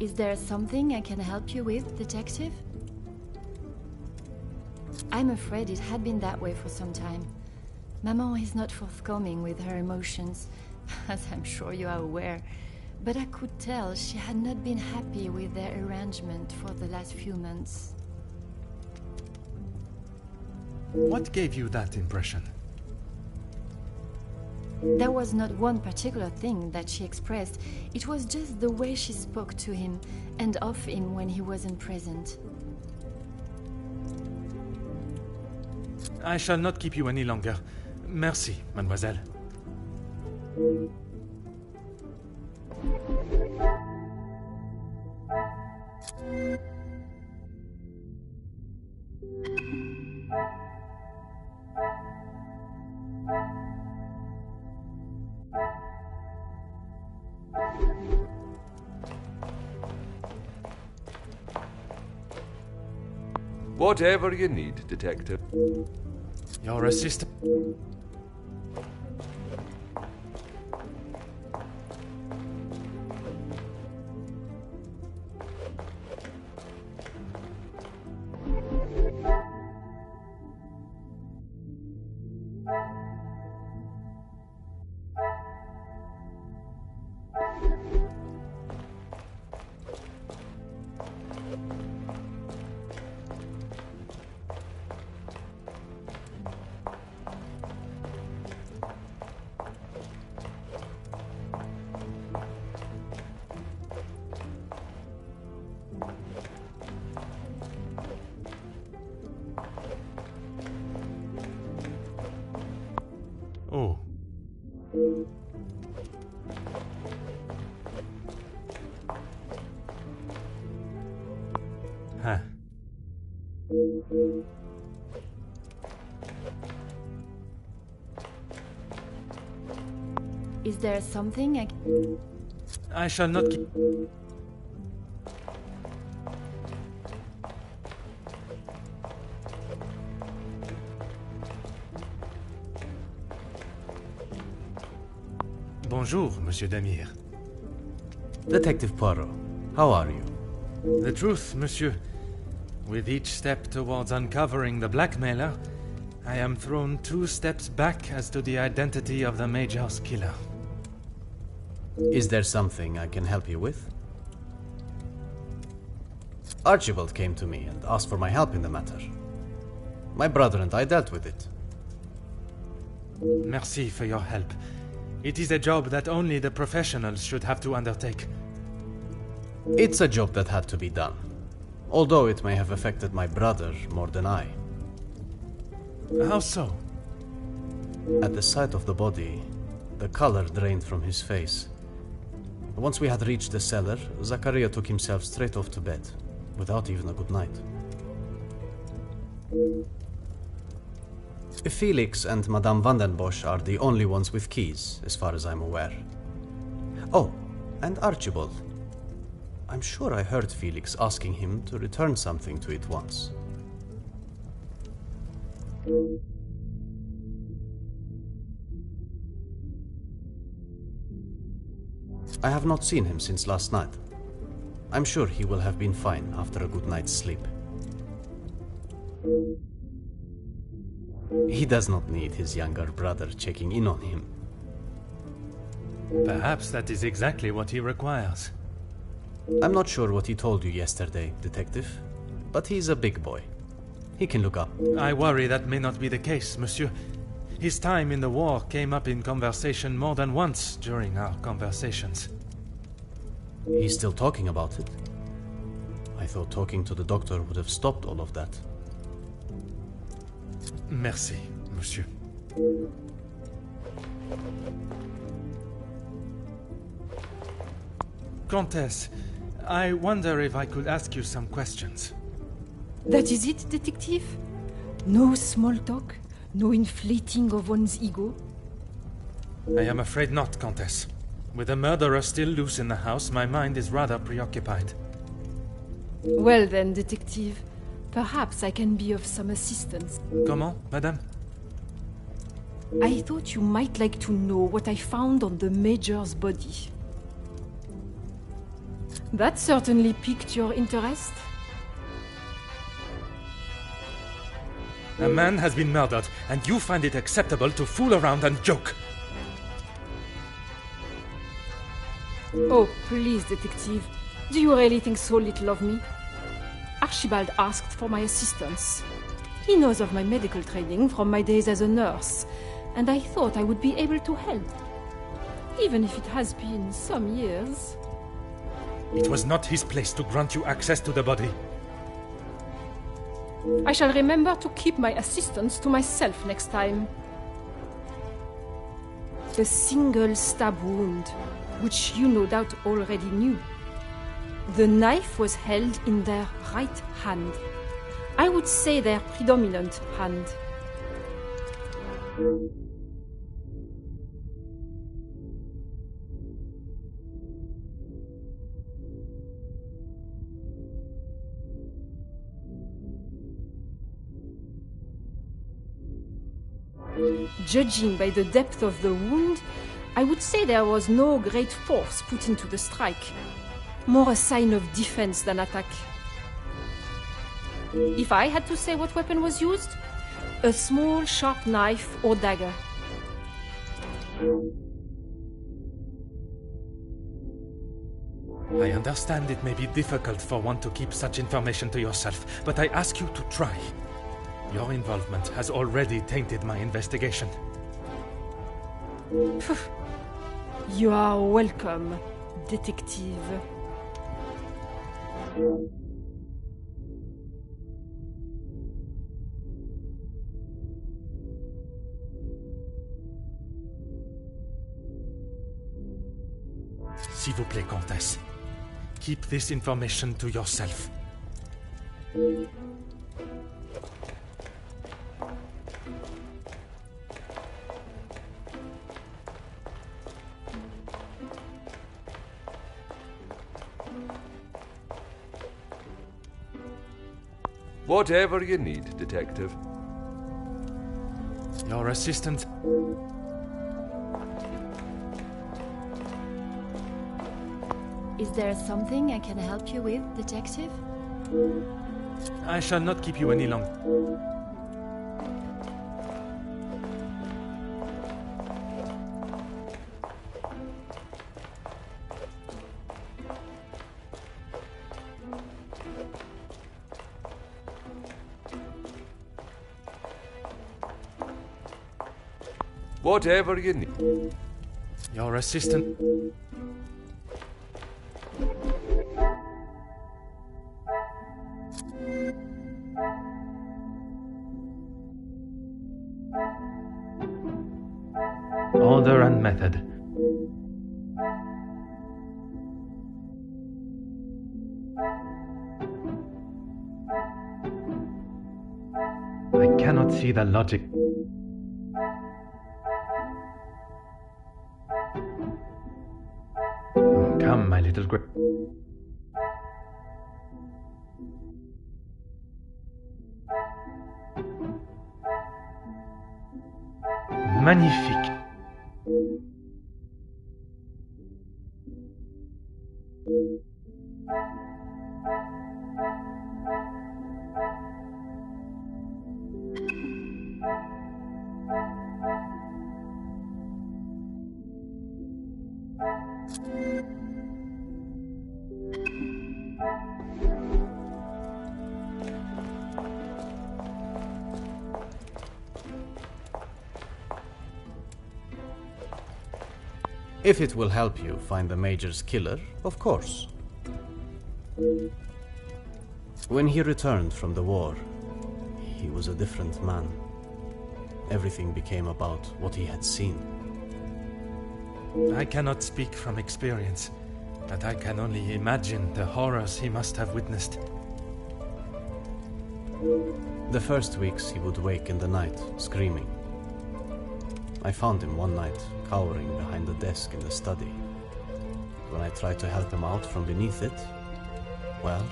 Is there something I can help you with, detective? I'm afraid it had been that way for some time. Maman is not forthcoming with her emotions, as I'm sure you are aware. But I could tell she had not been happy with their arrangement for the last few months. What gave you that impression? There was not one particular thing that she expressed. It was just the way she spoke to him and of him when he wasn't present. I shall not keep you any longer. Merci, mademoiselle. Whatever you need, detective. Your assistant... Oh. Huh. Is there something I shall not keep... Bonjour, Monsieur Damir. Detective Poirot, how are you? The truth, monsieur. With each step towards uncovering the blackmailer, I am thrown 2 steps back as to the identity of the Major's killer. Is there something I can help you with? Archibald came to me and asked for my help in the matter. My brother and I dealt with it. Merci for your help. It is a job that only the professionals should have to undertake. It's a job that had to be done, although it may have affected my brother more than I. How so? At the sight of the body, the color drained from his face. Once we had reached the cellar, Zachariah took himself straight off to bed, without even a good night. Felix and Madame Vandenbosch are the only ones with keys, as far as I'm aware. Oh, and Archibald. I'm sure I heard Felix asking him to return something to it once. I have not seen him since last night. I'm sure he will have been fine after a good night's sleep. He does not need his younger brother checking in on him. Perhaps that is exactly what he requires. I'm not sure what he told you yesterday, Detective, but he's a big boy. He can look up. I worry that may not be the case, monsieur. His time in the war came up in conversation more than once during our conversations. He's still talking about it? I thought talking to the doctor would have stopped all of that. Merci, monsieur. Comtesse, I wonder if I could ask you some questions. That is it, detective? No small talk? No inflating of one's ego? I am afraid not, Comtesse. With a murderer still loose in the house, my mind is rather preoccupied. Well then, detective, perhaps I can be of some assistance. Comment, madame? I thought you might like to know what I found on the Major's body. That certainly piqued your interest. A man has been murdered, and you find it acceptable to fool around and joke. Oh, please, detective. Do you really think so little of me? Archibald asked for my assistance. He knows of my medical training from my days as a nurse, and I thought I would be able to help. Even if it has been some years. It was not his place to grant you access to the body. I shall remember to keep my assistance to myself next time. A single stab wound, which you no doubt already knew. The knife was held in their right hand. I would say their predominant hand. Judging by the depth of the wound, I would say there was no great force put into the strike. More a sign of defense than attack. If I had to say what weapon was used, a small sharp knife or dagger. I understand it may be difficult for one to keep such information to yourself, but I ask you to try. Your involvement has already tainted my investigation. You are welcome, detective. S'il vous plaît, Comtesse. Keep this information to yourself. Whatever you need, Detective. Your assistant... Is there something I can help you with, Detective? I shall not keep you any longer. Whatever you need. Your assistant... Order and method. I cannot see the logic. Come, my little grip. Magnifique. If it will help you find the Major's killer, of course. When he returned from the war, he was a different man. Everything became about what he had seen. I cannot speak from experience, but I can only imagine the horrors he must have witnessed. The first weeks he would wake in the night, screaming. I found him one night, cowering behind the desk in the study. When I tried to help him out from beneath it, well,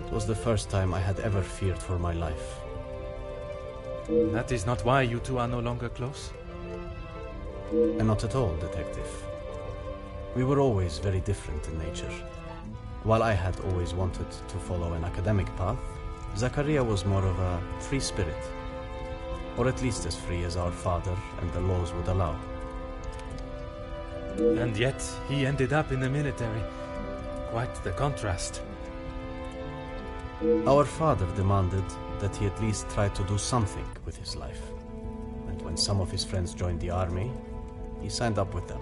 it was the first time I had ever feared for my life. That is not why you two are no longer close? And not at all, Detective. We were always very different in nature. While I had always wanted to follow an academic path, Zakaria was more of a free spirit, or at least as free as our father and the laws would allow. And yet he ended up in the military. Quite the contrast. Our father demanded that he at least try to do something with his life. And when some of his friends joined the army, he signed up with them.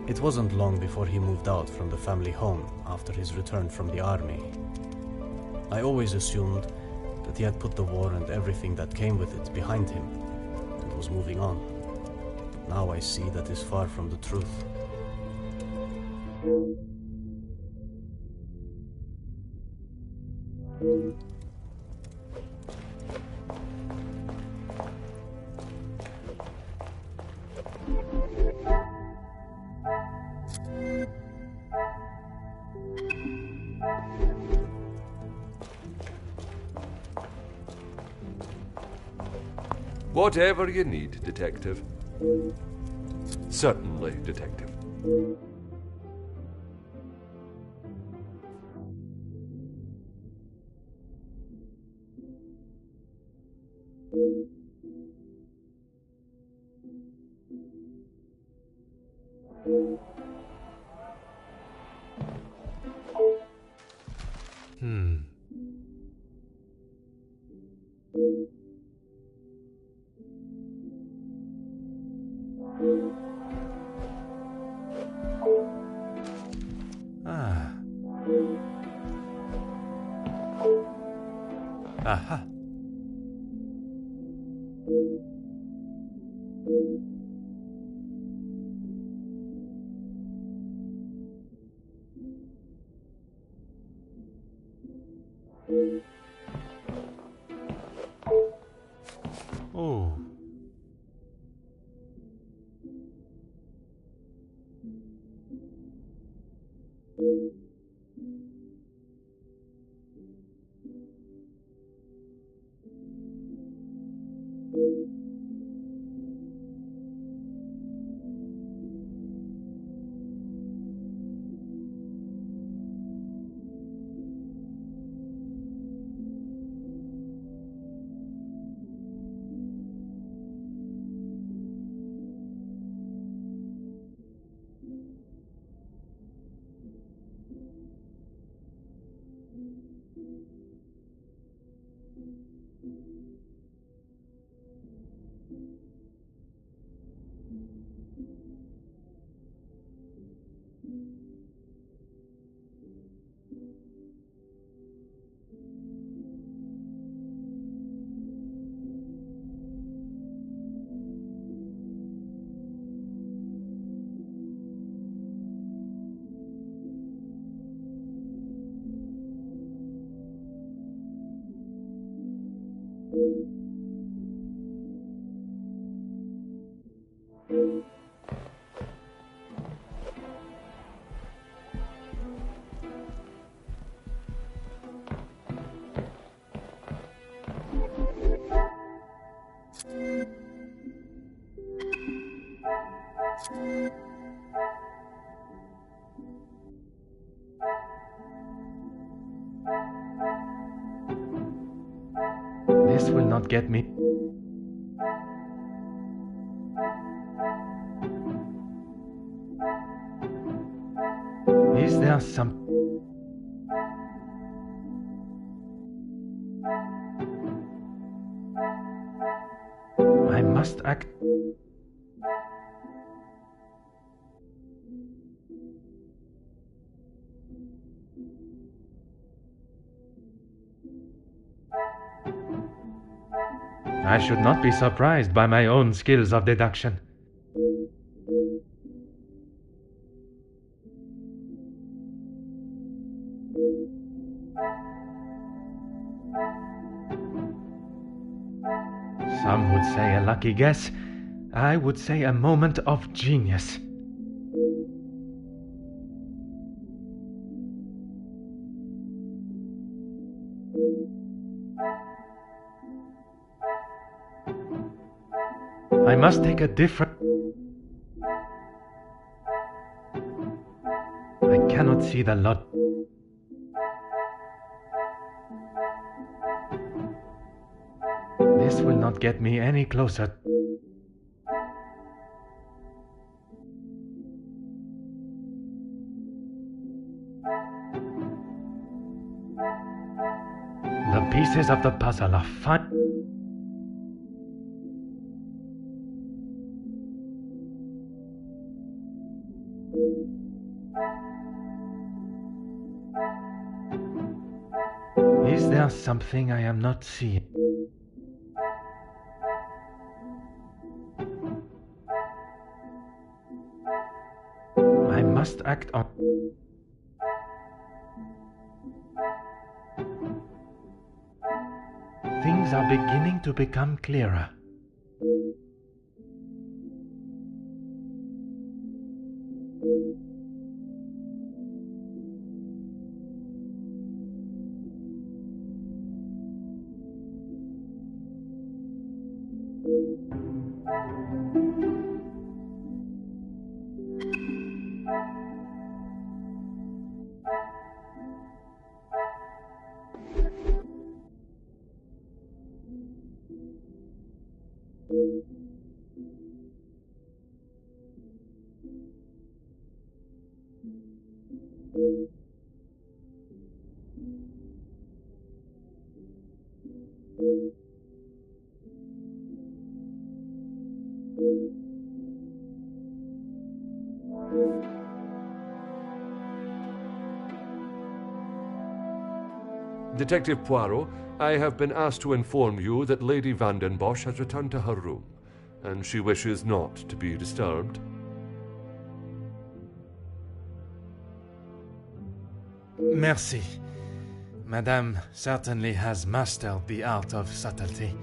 It wasn't long before he moved out from the family home after his return from the army. I always assumed that he had put the war and everything that came with it behind him and was moving on. Now I see that is far from the truth. Whatever you need, Detective. Certainly, Detective. Aha. Oh. This will not get me. Is there some... I must act... I should not be surprised by my own skills of deduction. Some would say a lucky guess. I would say a moment of genius. I must take a different... see the lot. This will not get me any closer. The pieces of the puzzle are fine. Is there something I am not seeing? I must act on. Things are beginning to become clearer. Detective Poirot, I have been asked to inform you that Lady Van den Bosch has returned to her room, and she wishes not to be disturbed. Merci. Madame certainly has mastered the art of subtlety.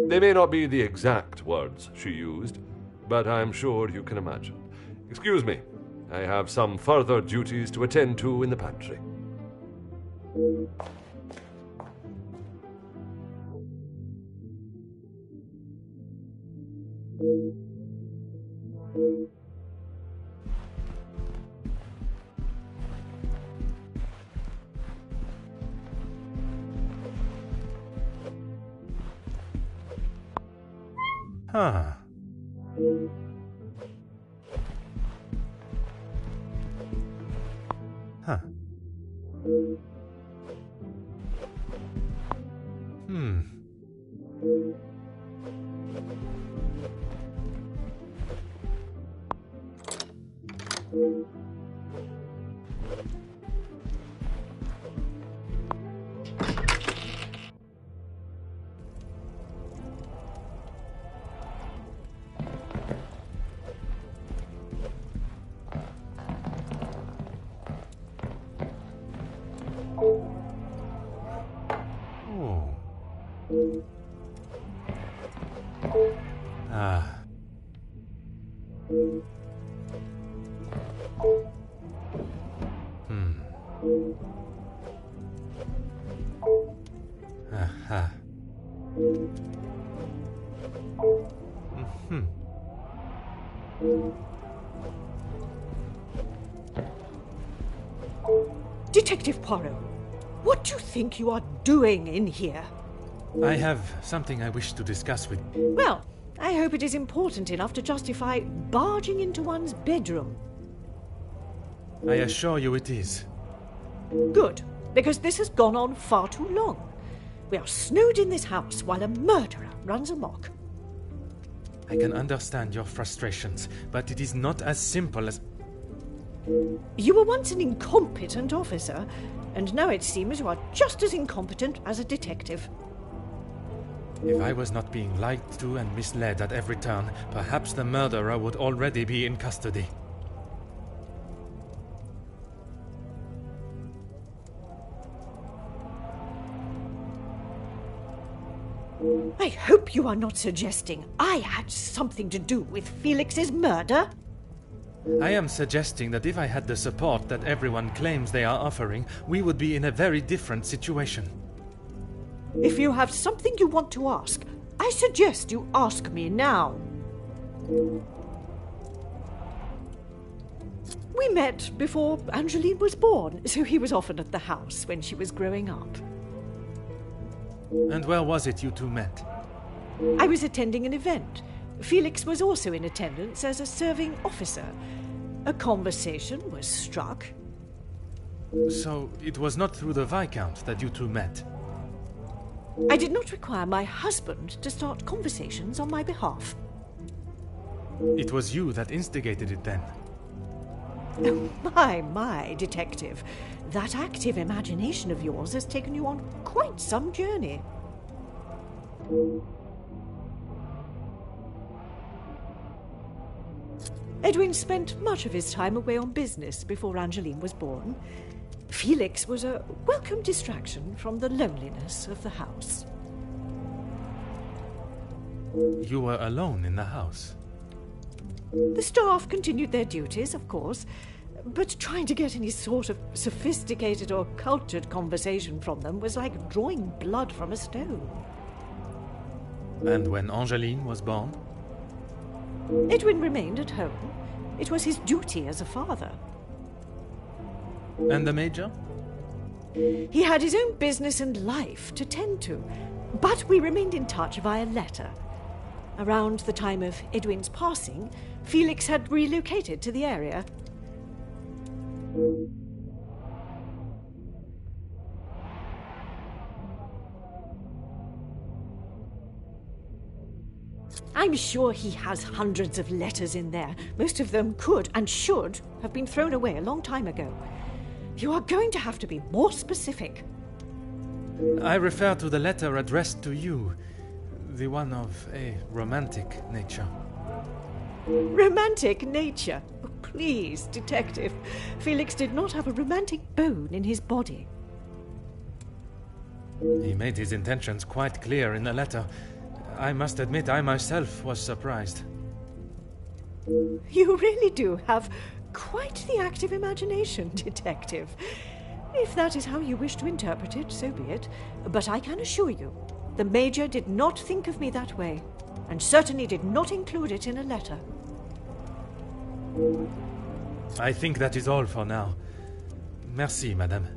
They may not be the exact words she used, but I'm sure you can imagine. Excuse me, I have some further duties to attend to in the pantry. Huh. Huh. Detective Poirot, what do you think you are doing in here? I have something I wish to discuss with... Well, I hope it is important enough to justify barging into one's bedroom. I assure you it is. Good, because this has gone on far too long. We are snowed in this house while a murderer runs amok. I can understand your frustrations, but it is not as simple as... You were once an incompetent officer, and now it seems you are just as incompetent as a detective. If I was not being lied to and misled at every turn, perhaps the murderer would already be in custody. I hope you are not suggesting I had something to do with Felix's murder. I am suggesting that if I had the support that everyone claims they are offering, we would be in a very different situation. If you have something you want to ask, I suggest you ask me now. We met before Angeline was born, so he was often at the house when she was growing up. And where was it you two met? I was attending an event. Felix was also in attendance as a serving officer. A conversation was struck. So it was not through the Viscount that you two met? I did not require my husband to start conversations on my behalf. It was you that instigated it then? My, detective. That active imagination of yours has taken you on quite some journey. Edwin spent much of his time away on business before Angeline was born. Felix was a welcome distraction from the loneliness of the house. You were alone in the house? The staff continued their duties, of course, but trying to get any sort of sophisticated or cultured conversation from them was like drawing blood from a stone. And when Angeline was born? Edwin remained at home. It was his duty as a father. And the Major? He had his own business and life to tend to, but we remained in touch via letter. Around the time of Edwin's passing, Felix had relocated to the area. I'm sure he has hundreds of letters in there. Most of them could and should have been thrown away a long time ago. You are going to have to be more specific. I refer to the letter addressed to you, the one of a romantic nature. Romantic nature? Oh, please, detective. Felix did not have a romantic bone in his body. He made his intentions quite clear in the letter. I must admit I myself was surprised. You really do have quite the active imagination, detective. If that is how you wish to interpret it, so be it. But I can assure you, the Major did not think of me that way, and certainly did not include it in a letter. I think that is all for now. Merci, madame.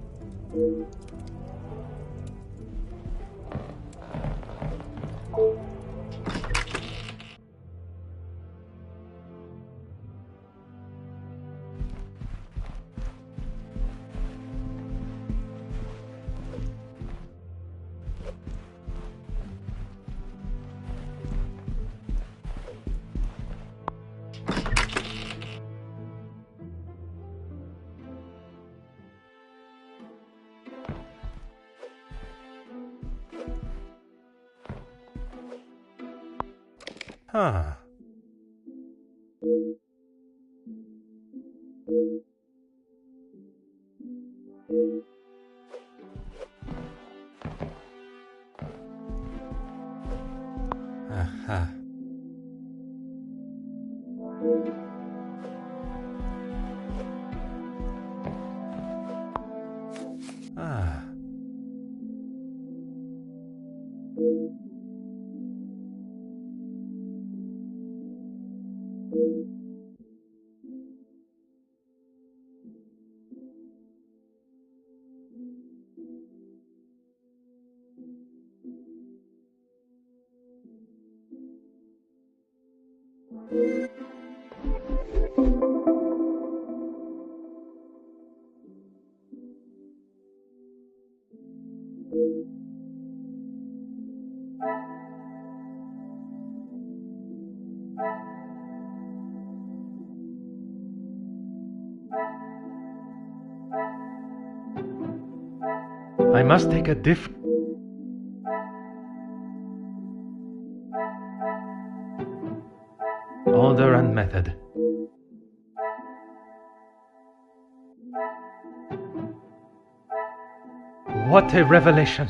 Ah. Aha. Ah. I must take a order and method. What a revelation!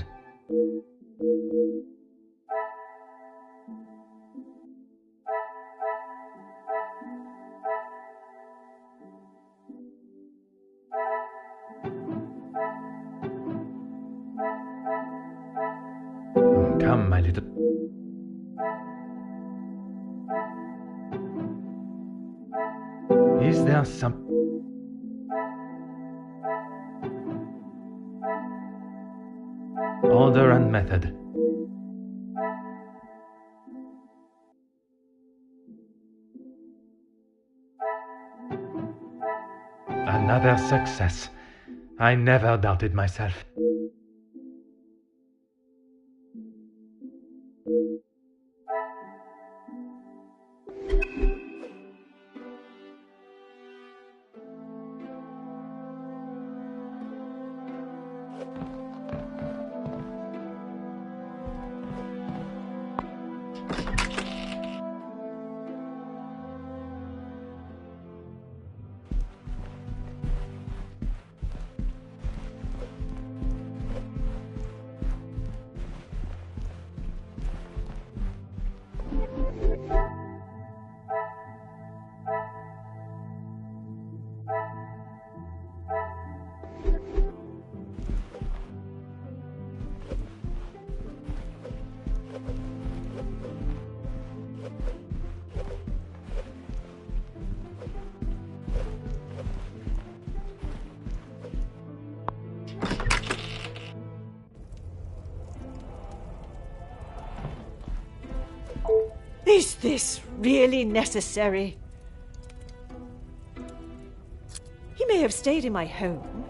Come, my little... Is there some... order and method. Another success. I never doubted myself. Is this really necessary? He may have stayed in my home,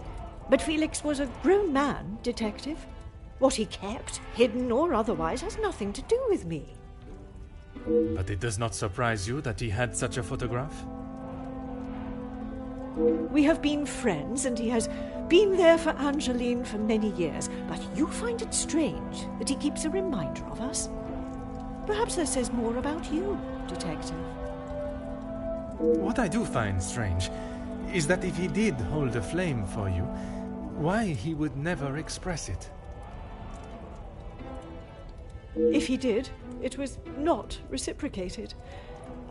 but Felix was a grown man, Detective. What he kept, hidden or otherwise, has nothing to do with me. But it does not surprise you that he had such a photograph? We have been friends, and he has been there for Angeline for many years, but you find it strange that he keeps a reminder of us? Perhaps that says more about you, Detective. What I do find strange is that if he did hold a flame for you, why he would never express it. If he did, it was not reciprocated.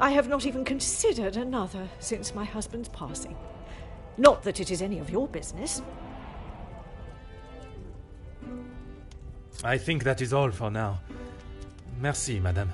I have not even considered another since my husband's passing. Not that it is any of your business. I think that is all for now. Merci, madame.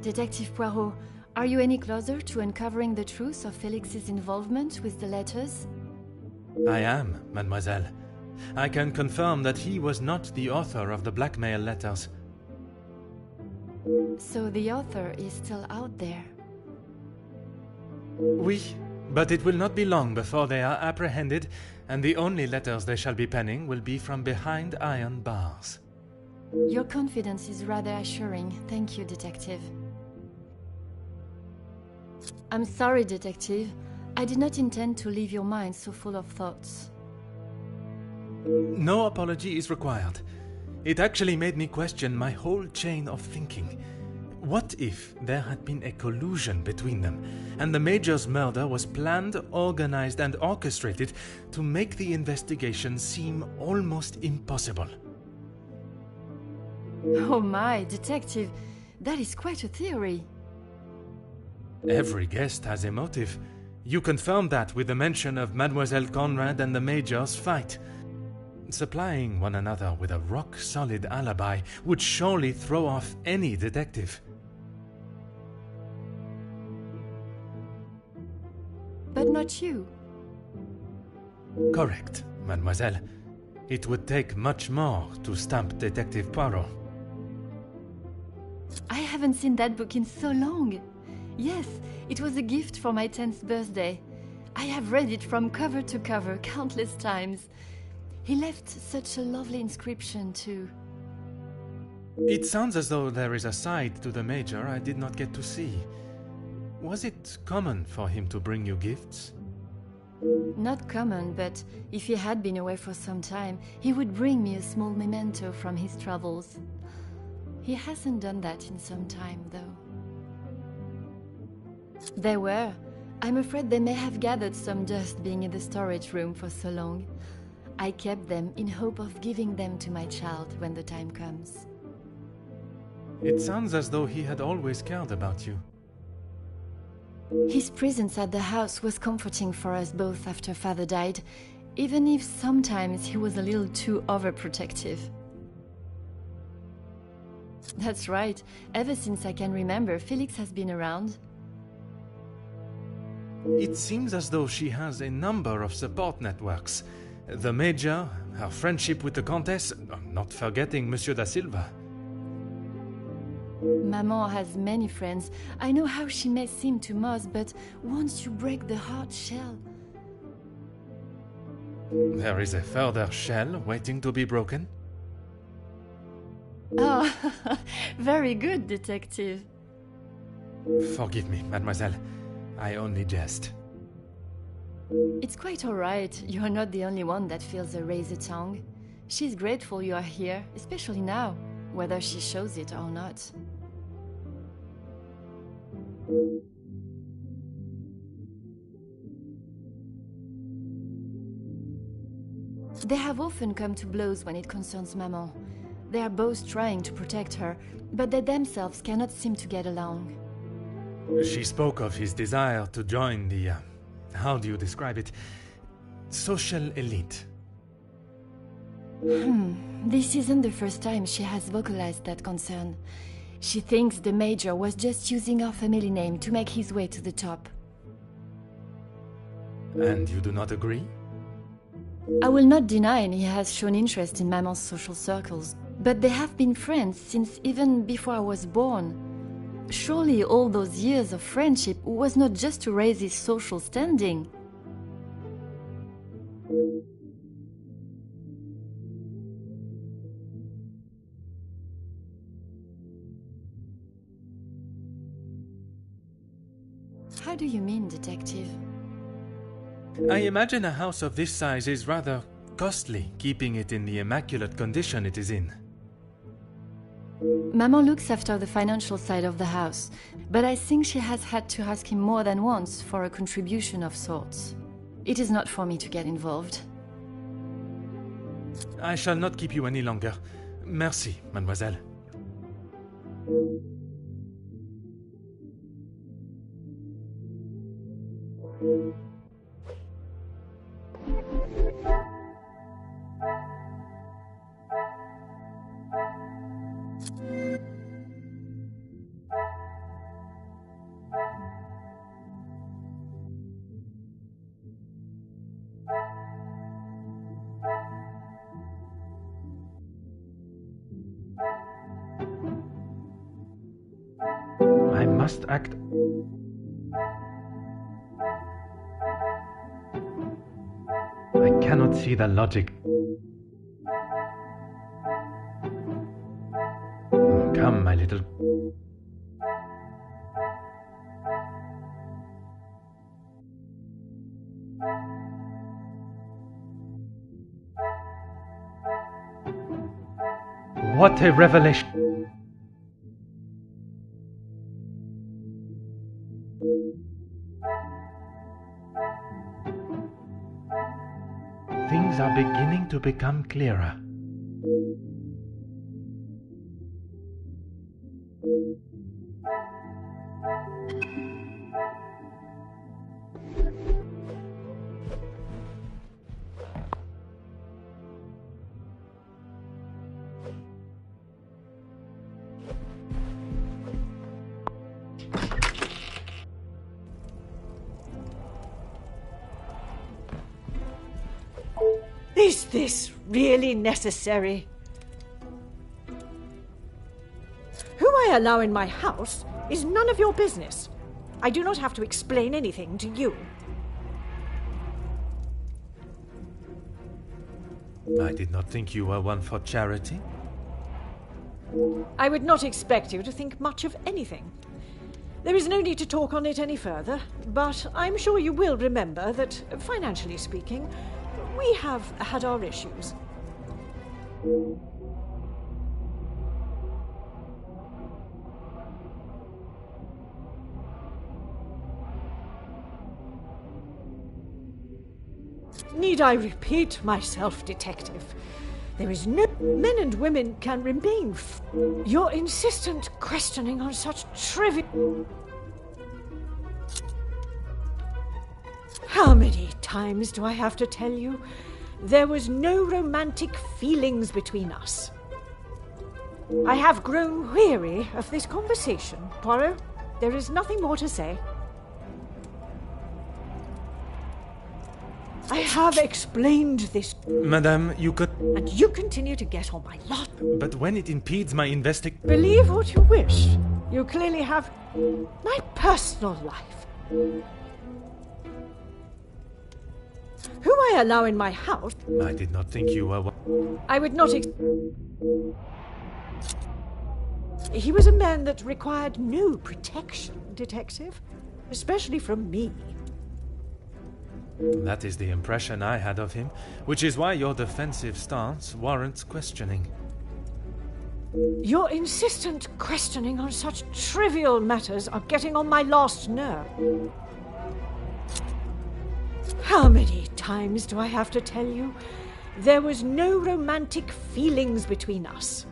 Detective Poirot, are you any closer to uncovering the truth of Felix's involvement with the letters? I am, mademoiselle. I can confirm that he was not the author of the blackmail letters. So the author is still out there. Oui, but it will not be long before they are apprehended, and the only letters they shall be penning will be from behind iron bars. Your confidence is rather assuring. Thank you, Detective. I'm sorry, Detective. I did not intend to leave your mind so full of thoughts. No apology is required. It actually made me question my whole chain of thinking. What if there had been a collusion between them, and the Major's murder was planned, organized, and orchestrated to make the investigation seem almost impossible? Oh my, Detective, that is quite a theory. Every guest has a motive. You confirmed that with the mention of Mademoiselle Conrad and the Major's fight. Supplying one another with a rock-solid alibi would surely throw off any detective. But not you. Correct, mademoiselle. It would take much more to stamp Detective Poirot. I haven't seen that book in so long. Yes, it was a gift for my 10th birthday. I have read it from cover to cover countless times. He left such a lovely inscription too. It sounds as though there is a side to the Major I did not get to see. Was it common for him to bring you gifts? Not common, but if he had been away for some time, he would bring me a small memento from his travels. He hasn't done that in some time, though. There were, I'm afraid they may have gathered some dust being in the storage room for so long. I kept them in hope of giving them to my child when the time comes. It sounds as though he had always cared about you. His presence at the house was comforting for us both after Father died, even if sometimes he was a little too overprotective. That's right. Ever since I can remember, Felix has been around. It seems as though she has a number of support networks. The Major, her friendship with the Countess, not forgetting Monsieur da Silva. Maman has many friends. I know how she may seem to Moss, but once you break the hard shell... There is a further shell waiting to be broken. Oh, very good, detective. Forgive me, mademoiselle. I only jest. It's quite all right. You are not the only one that feels a razor tongue. She's grateful you are here, especially now, whether she shows it or not. They have often come to blows when it concerns Maman. They are both trying to protect her, but they themselves cannot seem to get along. She spoke of his desire to join the, how do you describe it? Social elite. This isn't the first time she has vocalized that concern. She thinks the Major was just using our family name to make his way to the top. And you do not agree? I will not deny he has shown interest in Maman's social circles, but they have been friends since even before I was born. Surely all those years of friendship was not just to raise his social standing. How do you mean, detective? I imagine a house of this size is rather costly, keeping it in the immaculate condition it is in. Maman looks after the financial side of the house, but I think she has had to ask him more than once for a contribution of sorts. It is not for me to get involved. I shall not keep you any longer. Merci, mademoiselle. I must act. I cannot see the logic. Come, my little... What a revelation! Things are beginning to become clearer. Is this really necessary? Who I allow in my house is none of your business. I do not have to explain anything to you. I did not think you were one for charity. I would not expect you to think much of anything. There is no need to talk on it any further, but I'm sure you will remember that, financially speaking, we have had our issues. Need I repeat myself, Detective? There is no men and women can remain. Your insistent questioning on such trivial. How many times do I have to tell you? There was no romantic feelings between us. I have grown weary of this conversation, Poirot. There is nothing more to say. I have explained this. Madame, you could... And you continue to get on my lot. But when it impedes my Believe what you wish. You clearly have my personal life. Who I allow in my house... I did not think you were... I would not... He was a man that required no protection, Detective. Especially from me. That is the impression I had of him, which is why your defensive stance warrants questioning. Your insistent questioning on such trivial matters are getting on my last nerve. How many times do I have to tell you? There was no romantic feelings between us.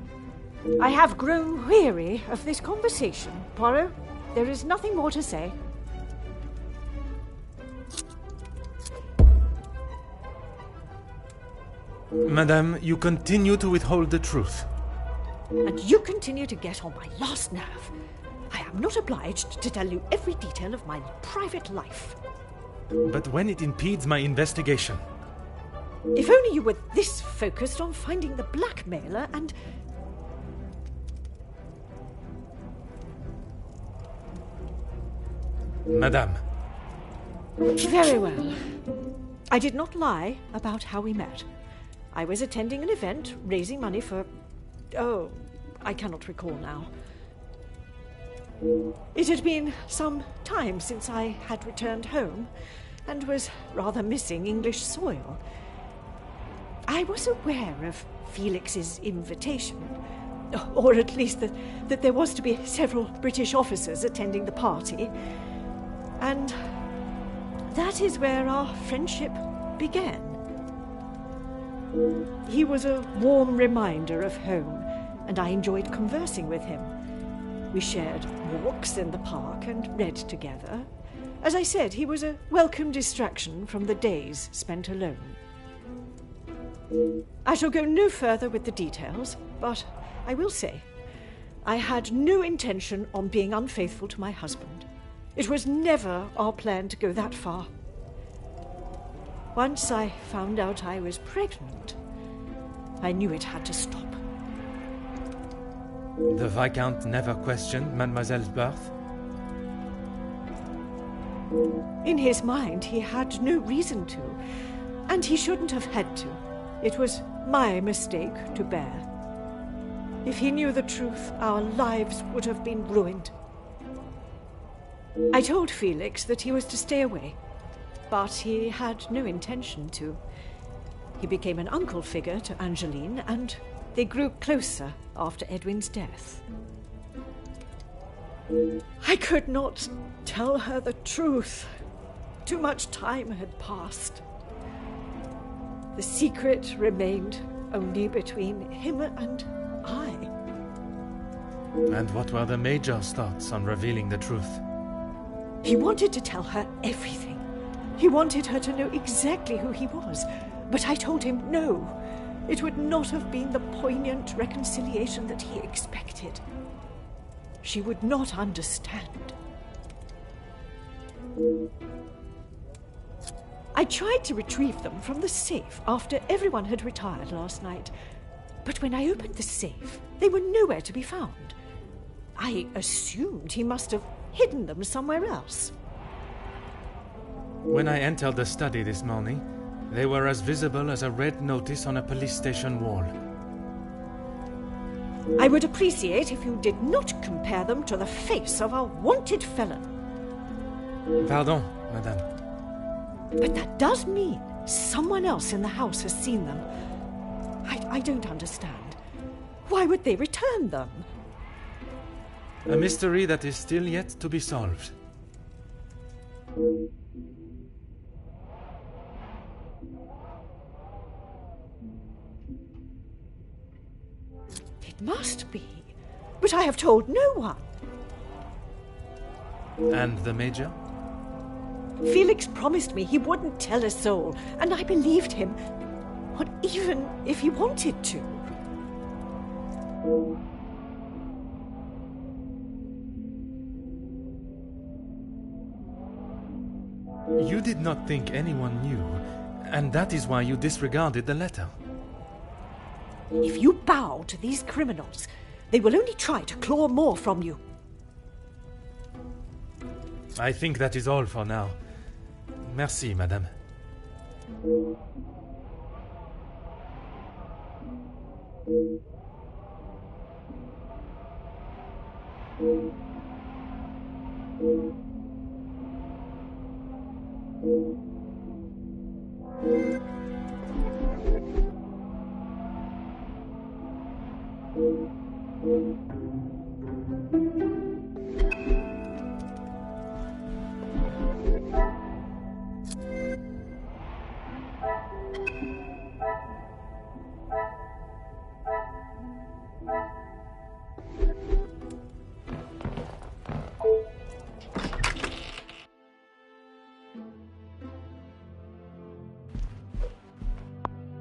I have grown weary of this conversation, Poirot. There is nothing more to say. Madame, you continue to withhold the truth. And you continue to get on my last nerve. I am not obliged to tell you every detail of my private life. But when it impedes my investigation... If only you were this focused on finding the blackmailer and... Madame. Very well. I did not lie about how we met. I was attending an event, raising money for... Oh, I cannot recall now. It had been some time since I had returned home, and was rather missing English soil. I was aware of Felix's invitation, or at least that there was to be several British officers attending the party, and that is where our friendship began. He was a warm reminder of home, and I enjoyed conversing with him. We shared walks in the park and read together. As I said, he was a welcome distraction from the days spent alone. I shall go no further with the details, but I will say, I had no intention on being unfaithful to my husband. It was never our plan to go that far. Once I found out I was pregnant, I knew it had to stop. The Viscount never questioned Mademoiselle's birth? In his mind, he had no reason to, and he shouldn't have had to. It was my mistake to bear. If he knew the truth, our lives would have been ruined. I told Felix that he was to stay away, but he had no intention to. He became an uncle figure to Angeline, and they grew closer after Edwin's death. I could not tell her the truth. Too much time had passed. The secret remained only between him and I. And what were the Major's thoughts on revealing the truth? He wanted to tell her everything. He wanted her to know exactly who he was. But I told him no. It would not have been the poignant reconciliation that he expected. She would not understand. I tried to retrieve them from the safe after everyone had retired last night. But when I opened the safe, they were nowhere to be found. I assumed he must have hidden them somewhere else. When I entered the study this morning, they were as visible as a red notice on a police station wall. I would appreciate if you did not compare them to the face of a wanted felon. Pardon, madame. But that does mean someone else in the house has seen them. I don't understand. Why would they return them? A mystery that is still yet to be solved. It must be. But I have told no one. And the Major? Felix promised me he wouldn't tell a soul, and I believed him. Not even if he wanted to. You did not think anyone knew, and that is why you disregarded the letter. If you bow to these criminals, they will only try to claw more from you. I think that is all for now. Merci, madame.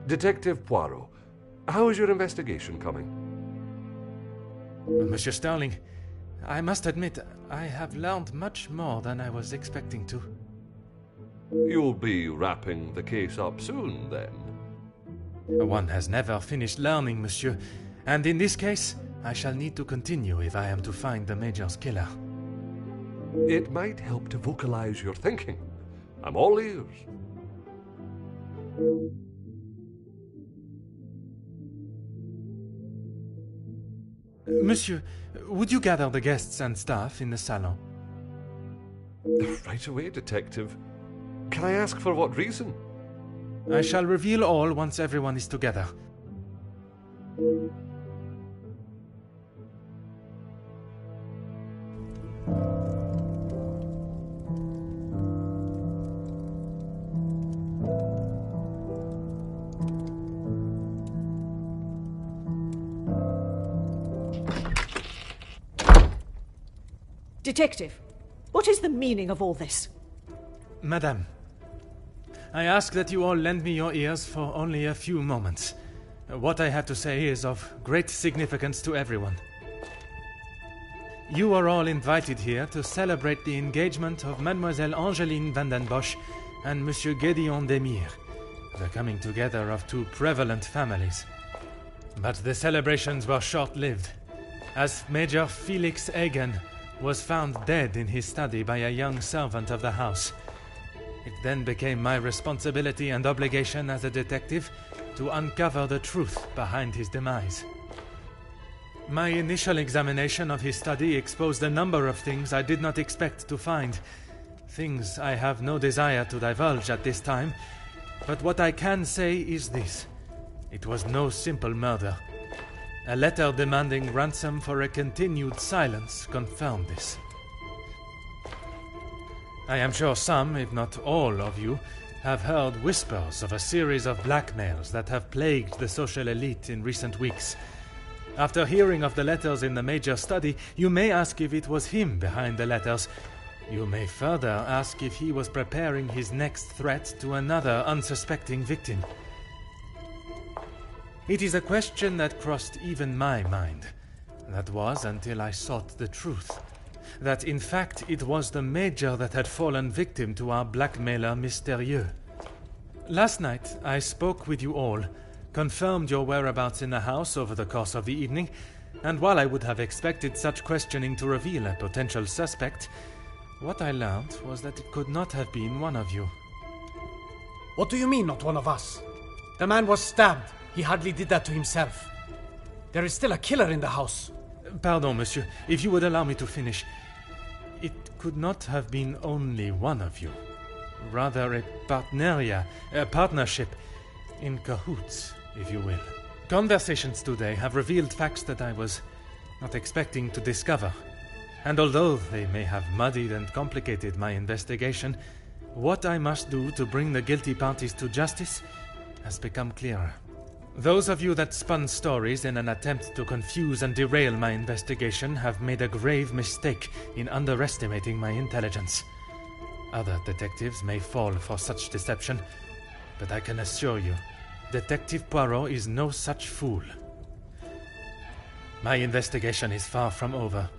Detective Poirot, how is your investigation coming? Monsieur Sterling, I must admit, I have learned much more than I was expecting to. You'll be wrapping the case up soon, then? One has never finished learning, monsieur, and in this case, I shall need to continue if I am to find the Major's killer. It might help to vocalize your thinking. I'm all ears. Monsieur, would you gather the guests and staff in the salon? Right away, Detective. Can I ask for what reason? I shall reveal all once everyone is together. Detective, what is the meaning of all this? Madame, I ask that you all lend me your ears for only a few moments. What I have to say is of great significance to everyone. You are all invited here to celebrate the engagement of Mademoiselle Angeline van den Bosch and Monsieur Gédéon Demire, the coming together of two prevalent families. But the celebrations were short-lived, as Major Felix Hagen was found dead in his study by a young servant of the house. It then became my responsibility and obligation as a detective to uncover the truth behind his demise. My initial examination of his study exposed a number of things I did not expect to find. Things I have no desire to divulge at this time, but what I can say is this. It was no simple murder. A letter demanding ransom for a continued silence confirmed this. I am sure some, if not all of you, have heard whispers of a series of blackmails that have plagued the social elite in recent weeks. After hearing of the letters in the Major's study, you may ask if it was him behind the letters. You may further ask if he was preparing his next threat to another unsuspecting victim. It is a question that crossed even my mind. That was until I sought the truth. That in fact it was the Major that had fallen victim to our blackmailer Mystérieux. Last night I spoke with you all, confirmed your whereabouts in the house over the course of the evening, and while I would have expected such questioning to reveal a potential suspect, what I learned was that it could not have been one of you. What do you mean, not one of us? The man was stabbed. He hardly did that to himself. There is still a killer in the house. Pardon, monsieur, if you would allow me to finish. It could not have been only one of you. Rather a partnership, in cahoots, if you will. Conversations today have revealed facts that I was not expecting to discover. And although they may have muddied and complicated my investigation, what I must do to bring the guilty parties to justice has become clearer. Those of you that spun stories in an attempt to confuse and derail my investigation have made a grave mistake in underestimating my intelligence. Other detectives may fall for such deception, but I can assure you, Detective Poirot is no such fool. My investigation is far from over,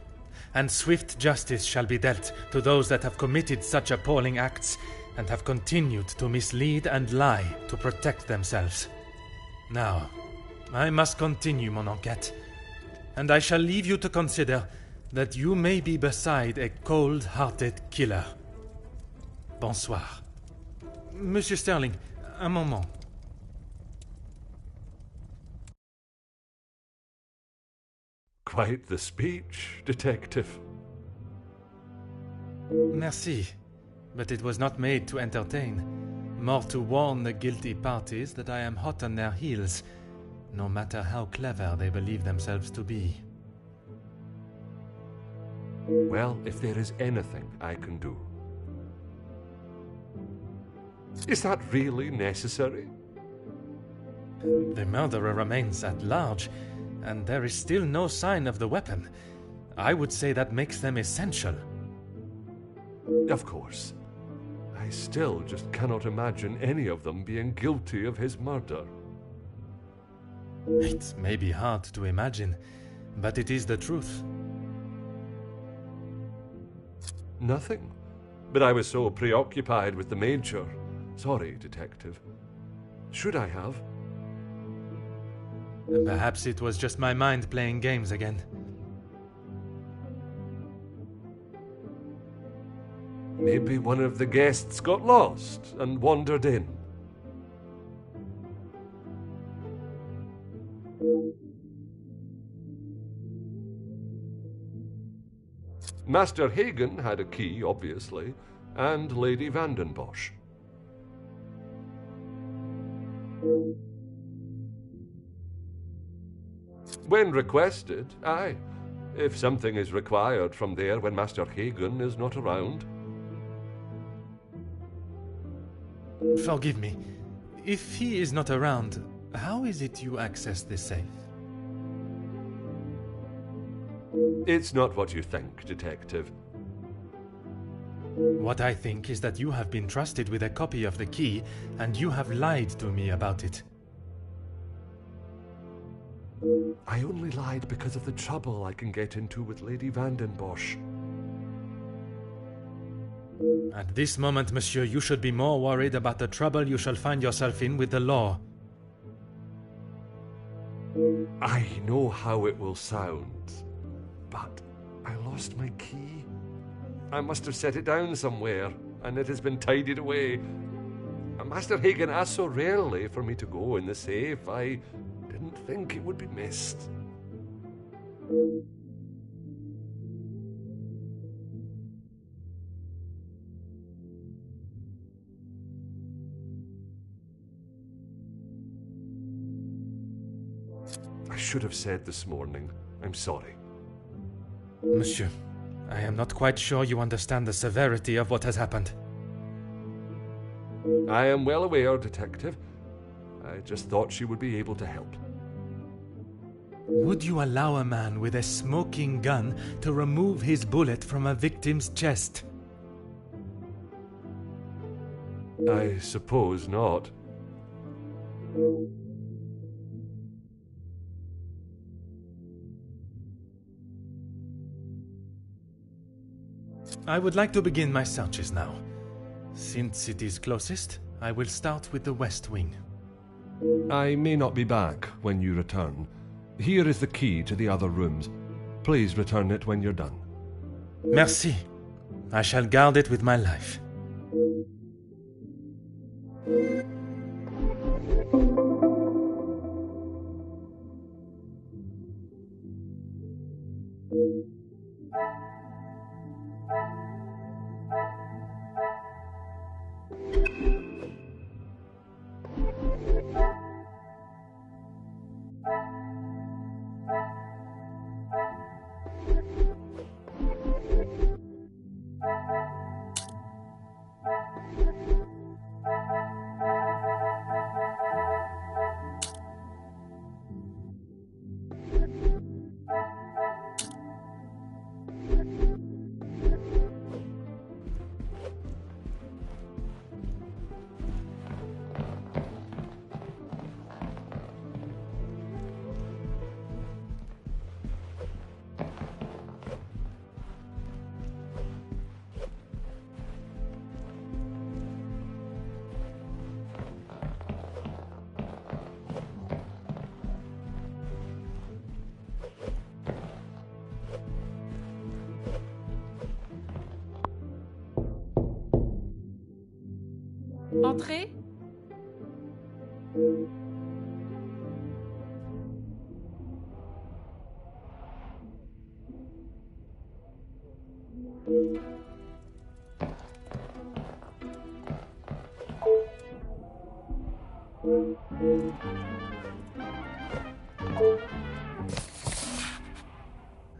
and swift justice shall be dealt to those that have committed such appalling acts and have continued to mislead and lie to protect themselves. Now, I must continue mon enquête, and I shall leave you to consider that you may be beside a cold-hearted killer. Bonsoir. Monsieur Sterling, un moment. Quite the speech, Detective. Merci, but it was not made to entertain. More to warn the guilty parties that I am hot on their heels, no matter how clever they believe themselves to be. Well, if there is anything I can do. Is that really necessary? The murderer remains at large, and there is still no sign of the weapon. I would say that makes them essential. Of course. I still just cannot imagine any of them being guilty of his murder. It may be hard to imagine, but it is the truth. Nothing. But I was so preoccupied with the Major. Sorry, Detective. Should I have? Perhaps it was just my mind playing games again. Maybe one of the guests got lost and wandered in. Master Hagen had a key, obviously, and Lady Vandenbosch. When requested, aye. If something is required from there when Master Hagen is not around. Forgive me. If he is not around, how is it you access this safe? It's not what you think, Detective. What I think is that you have been trusted with a copy of the key, and you have lied to me about it. I only lied because of the trouble I can get into with Lady Vandenbosch. At this moment, monsieur, you should be more worried about the trouble you shall find yourself in with the law. I know how it will sound, but I lost my key. I must have set it down somewhere, and it has been tidied away. Master Hagen asked so rarely for me to go in the safe, I didn't think it would be missed. I should have said this morning. I'm sorry. Monsieur, I am not quite sure you understand the severity of what has happened. I am well aware, Detective. I just thought she would be able to help. Would you allow a man with a smoking gun to remove his bullet from a victim's chest? I suppose not. I would like to begin my searches now. Since it is closest, I will start with the west wing. I may not be back when you return. Here is the key to the other rooms. Please return it when you're done. Merci. I shall guard it with my life. Entrez.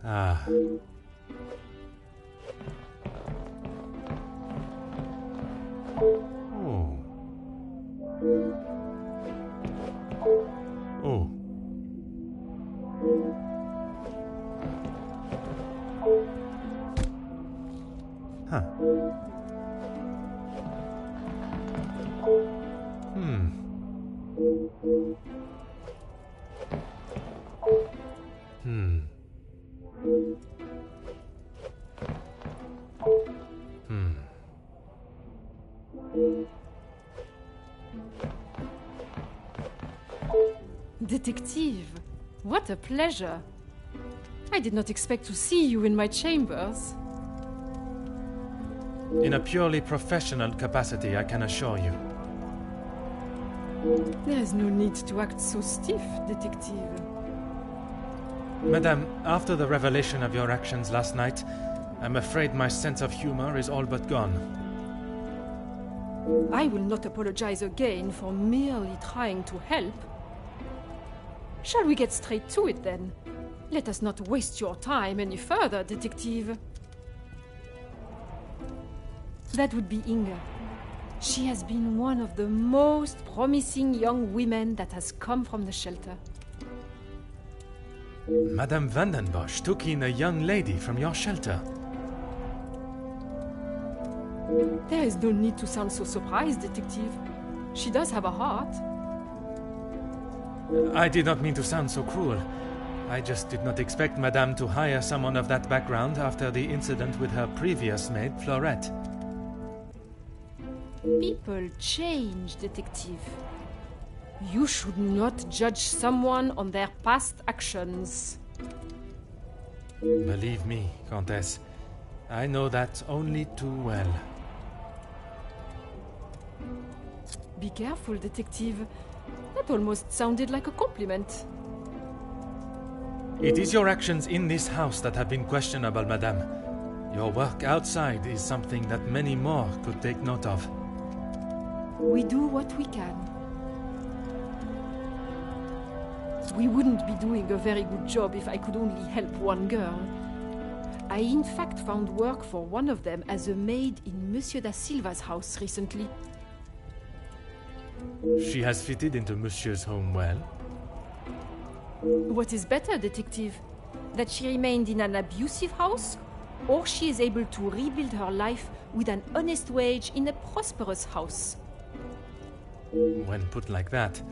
Ah. Oh. Oh. Huh. Hmm. Hmm. Hmm. Detective, what a pleasure. I did not expect to see you in my chambers. In a purely professional capacity, I can assure you. There is no need to act so stiff, Detective. Madame, after the revelation of your actions last night, I'm afraid my sense of humor is all but gone. I will not apologize again for merely trying to help. Shall we get straight to it then? Let us not waste your time any further, Detective. That would be Inga. She has been one of the most promising young women that has come from the shelter. Madame Vandenbosch took in a young lady from your shelter. There is no need to sound so surprised, Detective. She does have a heart. I did not mean to sound so cruel. I just did not expect Madame to hire someone of that background after the incident with her previous maid, Florette. People change, Detective. You should not judge someone on their past actions. Believe me, Countess, I know that only too well. Be careful, Detective. That almost sounded like a compliment. It is your actions in this house that have been questionable, Madame. Your work outside is something that many more could take note of. We do what we can. We wouldn't be doing a very good job if I could only help one girl. I in fact found work for one of them as a maid in Monsieur da Silva's house recently. She has fitted into Monsieur's home well. What is better, Detective? That she remained in an abusive house, or she is able to rebuild her life with an honest wage in a prosperous house? When put like that,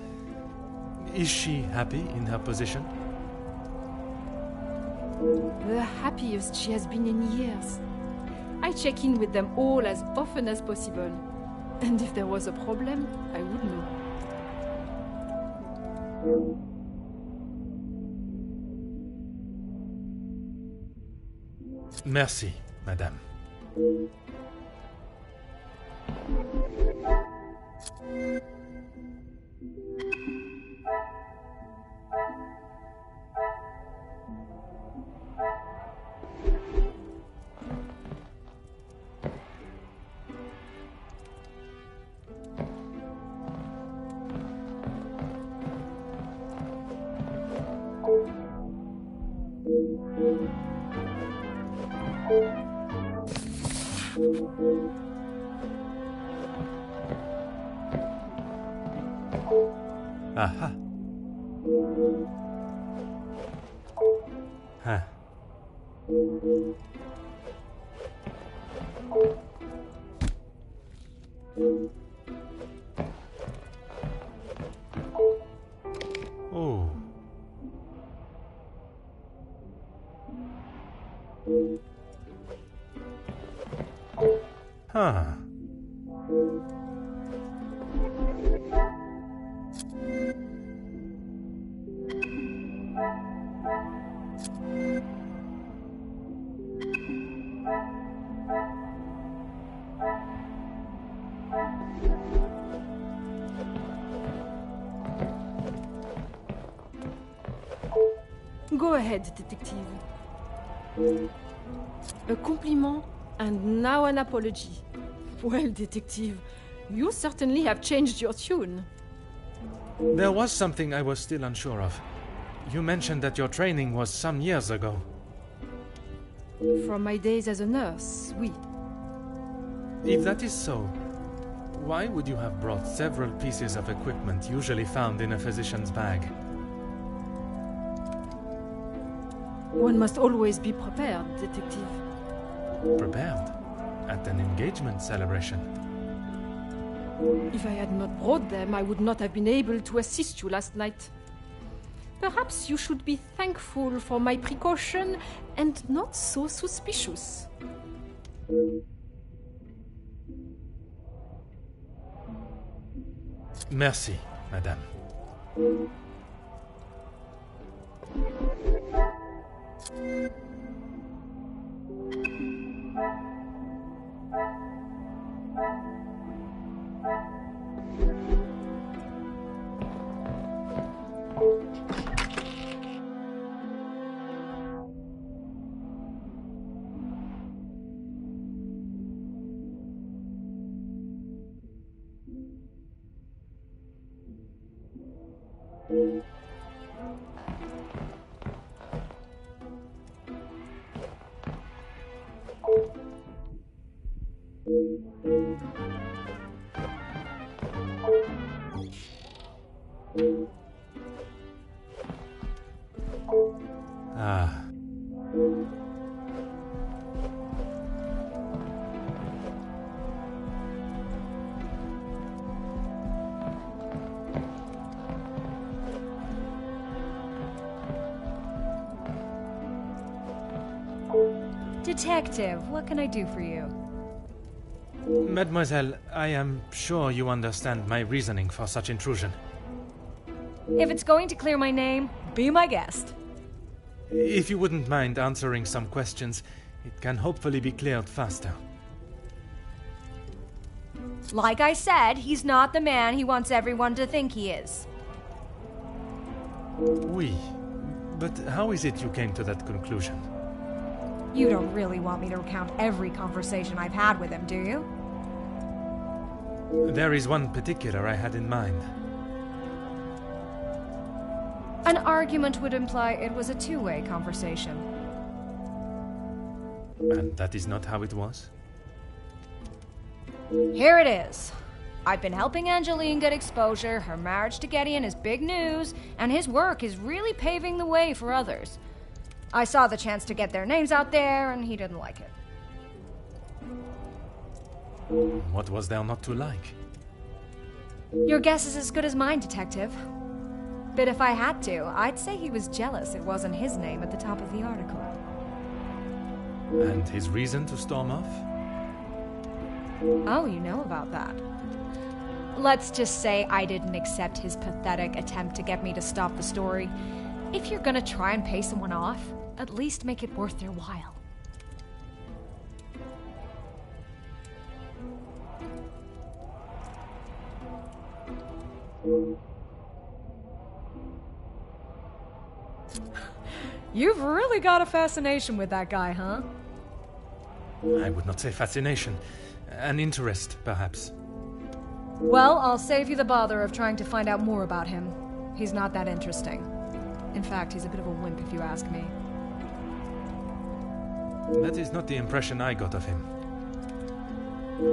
is she happy in her position? The happiest she has been in years. I check in with them all as often as possible. And if there was a problem, I would know. Merci, Madame. Aha. Huh. Oh. Huh. Go ahead, detective. A compliment and now an apology. Well, detective, you certainly have changed your tune. There was something I was still unsure of. You mentioned that your training was some years ago. From my days as a nurse, oui. If that is so, why would you have brought several pieces of equipment usually found in a physician's bag? One must always be prepared, detective. Prepared? At an engagement celebration? If I had not brought them, I would not have been able to assist you last night. Perhaps you should be thankful for my precaution and not so suspicious. Merci, madame. Ah. Detective, what can I do for you? Mademoiselle, I am sure you understand my reasoning for such intrusion. If it's going to clear my name, be my guest. If you wouldn't mind answering some questions, it can hopefully be cleared faster. Like I said, he's not the man he wants everyone to think he is. Oui, but how is it you came to that conclusion? You don't really want me to recount every conversation I've had with him, do you? There is one particular I had in mind. An argument would imply it was a two-way conversation. And that is not how it was? Here it is. I've been helping Angeline get exposure, her marriage to Gideon is big news, and his work is really paving the way for others. I saw the chance to get their names out there, and he didn't like it. What was there not to like? Your guess is as good as mine, Detective. But if I had to, I'd say he was jealous it wasn't his name at the top of the article. And his reason to storm off? Oh, you know about that. Let's just say I didn't accept his pathetic attempt to get me to stop the story. If you're gonna try and pay someone off, at least make it worth their while. You've really got a fascination with that guy, huh? I would not say fascination. An interest, perhaps. Well, I'll save you the bother of trying to find out more about him. He's not that interesting. In fact, he's a bit of a wimp if you ask me. That is not the impression I got of him.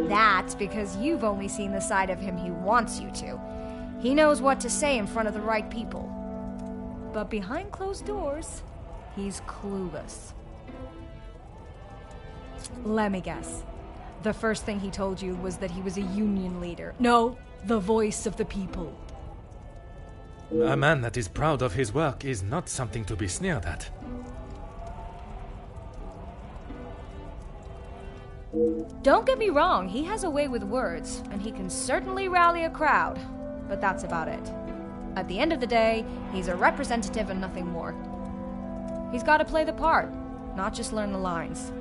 That's because you've only seen the side of him he wants you to. He knows what to say in front of the right people. But behind closed doors, he's clueless. Let me guess. The first thing he told you was that he was a union leader. No, the voice of the people. A man that is proud of his work is not something to be sneered at. Don't get me wrong, he has a way with words, and he can certainly rally a crowd. But that's about it. At the end of the day, he's a representative and nothing more. He's got to play the part, not just learn the lines.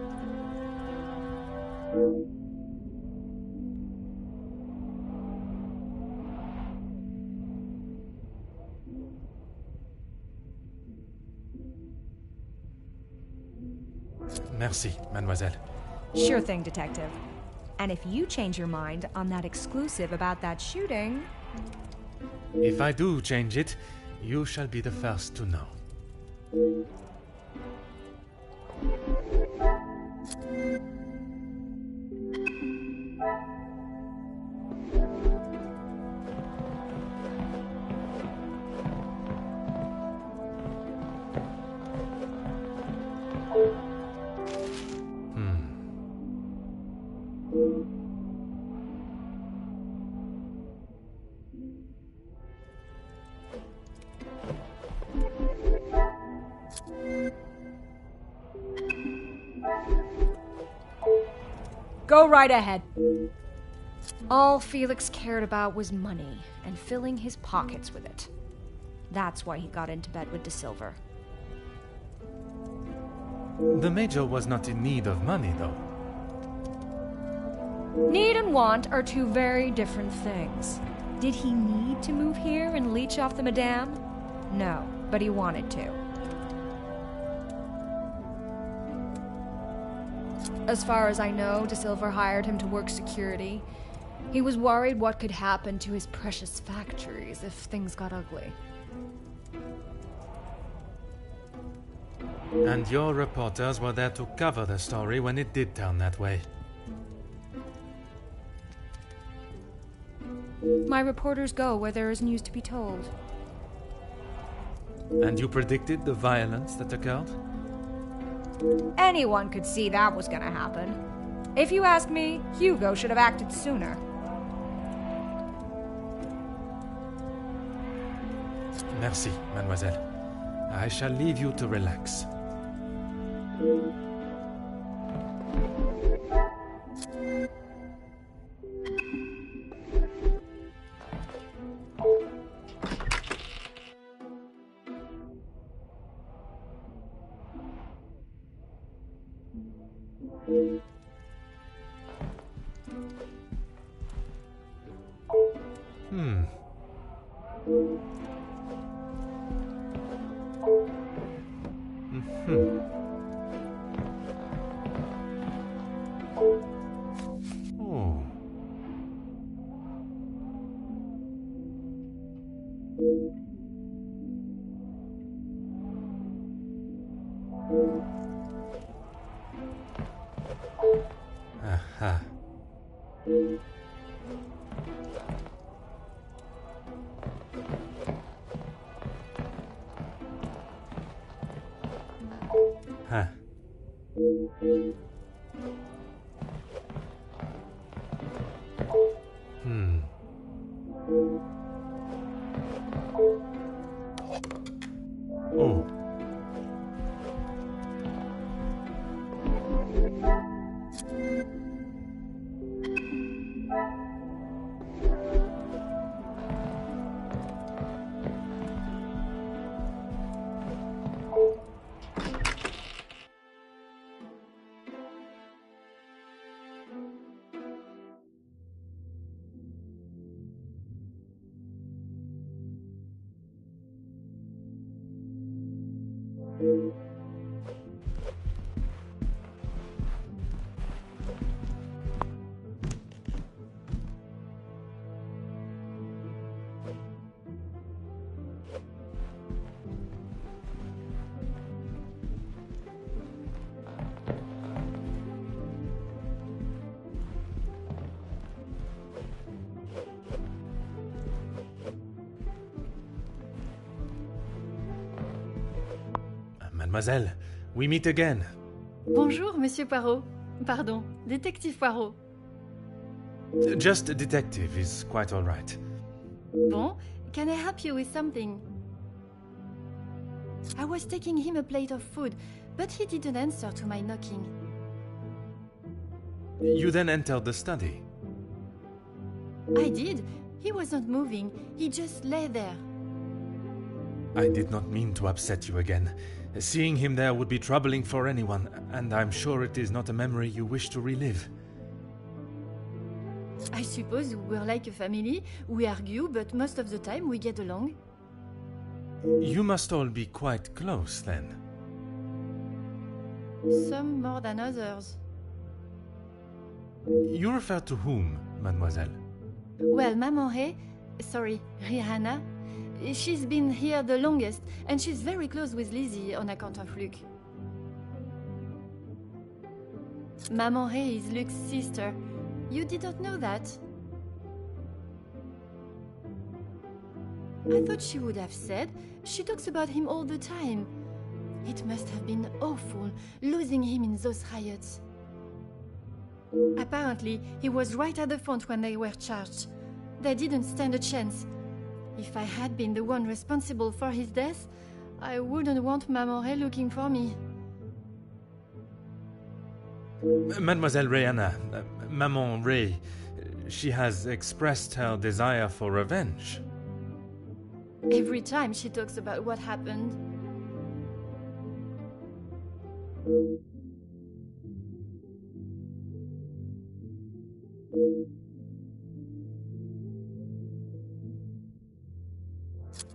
Merci, mademoiselle. Sure thing, Detective. And if you change your mind on that exclusive about that shooting... If I do change it, you shall be the first to know. Go right ahead. All Felix cared about was money and filling his pockets with it. That's why he got into bed with De Silver. The Major was not in need of money, though. Need and want are two very different things. Did he need to move here and leech off the Madame? No, but he wanted to. As far as I know, De Silver hired him to work security. He was worried what could happen to his precious factories if things got ugly. And your reporters were there to cover the story when it did turn that way. My reporters go where there is news to be told. And you predicted the violence that occurred? Anyone could see that was gonna happen. If you ask me, Hugo should have acted sooner. Merci, mademoiselle. I shall leave you to relax. Oh. Aha. Huh. Oh. Mademoiselle, we meet again. Bonjour, Monsieur Poirot. Pardon, Détective Poirot. Just a detective is quite all right. Bon, can I help you with something? I was taking him a plate of food, but he didn't answer to my knocking. You then entered the study. I did. He wasn't moving. He just lay there. I did not mean to upset you again. Seeing him there would be troubling for anyone, and I'm sure it is not a memory you wish to relive. I suppose we're like a family. We argue, but most of the time we get along. You must all be quite close, then. Some more than others. You refer to whom, mademoiselle? Well, Maman Ray, sorry, Rihanna, she's been here the longest, and she's very close with Lizzie on account of Luke. Maman Ray is Luke's sister. You didn't know that? I thought she would have said. She talks about him all the time. It must have been awful, losing him in those riots. Apparently, he was right at the front when they were charged. They didn't stand a chance. If I had been the one responsible for his death, I wouldn't want Maman Ray looking for me. Mademoiselle Rihanna, Maman Ray, she has expressed her desire for revenge. Every time she talks about what happened.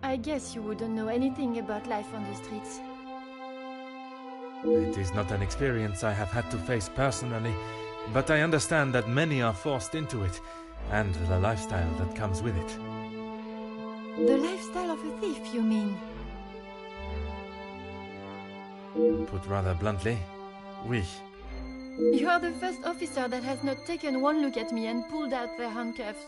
I guess you wouldn't know anything about life on the streets. It is not an experience I have had to face personally, but I understand that many are forced into it, and the lifestyle that comes with it. The lifestyle of a thief, you mean? Put rather bluntly, oui. You are the first officer that has not taken one look at me and pulled out their handcuffs.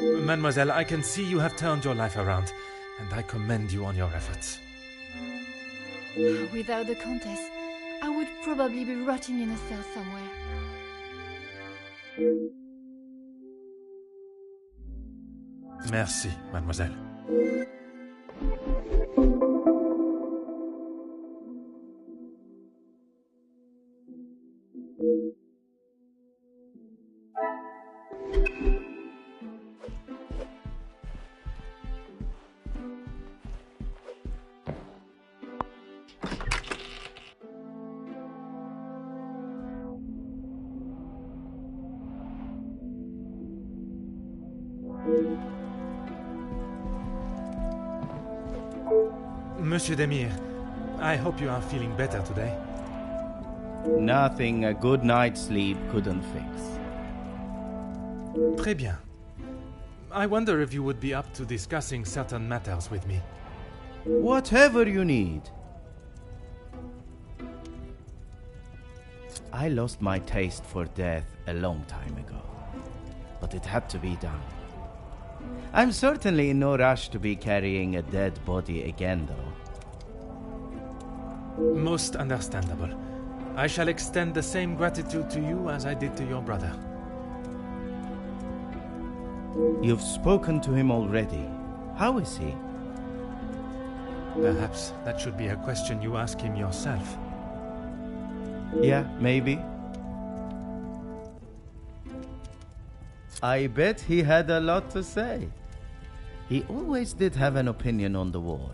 Mademoiselle, I can see you have turned your life around, and I commend you on your efforts. Without the Countess, I would probably be rotting in a cell somewhere. Merci, mademoiselle. Monsieur Demir, I hope you are feeling better today. Nothing a good night's sleep couldn't fix. Très bien. I wonder if you would be up to discussing certain matters with me. Whatever you need. I lost my taste for death a long time ago, but it had to be done. I'm certainly in no rush to be carrying a dead body again, though. Most understandable. I shall extend the same gratitude to you as I did to your brother. You've spoken to him already. How is he? Perhaps that should be a question you ask him yourself. Yeah, maybe. I bet he had a lot to say. He always did have an opinion on the war.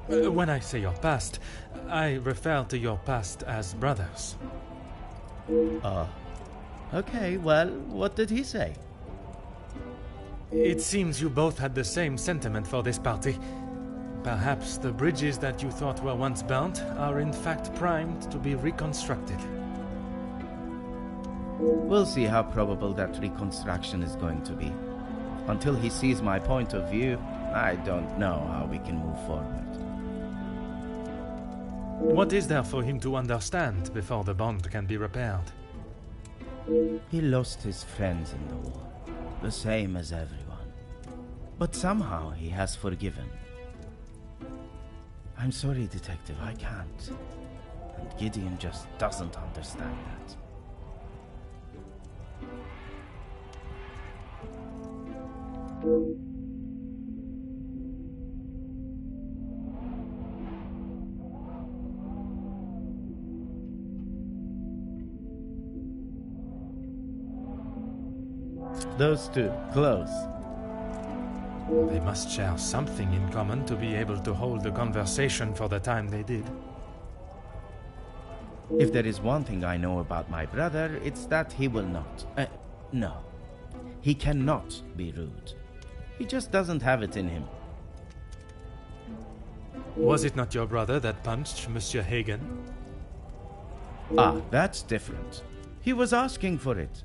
When I say your past, I refer to your past as brothers. Okay, well, what did he say? It seems you both had the same sentiment for this party. Perhaps the bridges that you thought were once burnt are in fact primed to be reconstructed. We'll see how probable that reconstruction is going to be. Until he sees my point of view, I don't know how we can move forward. What is there for him to understand before the bond can be repaired? He lost his friends in the war, the same as everyone. But somehow he has forgiven. I'm sorry, Detective, I can't. And Gideon just doesn't understand that. Those two, close. They must share something in common to be able to hold the conversation for the time they did. If there is one thing I know about my brother, it's that he will not. No. He cannot be rude. He just doesn't have it in him. Was it not your brother that punched Monsieur Hagen? Ah, that's different. He was asking for it.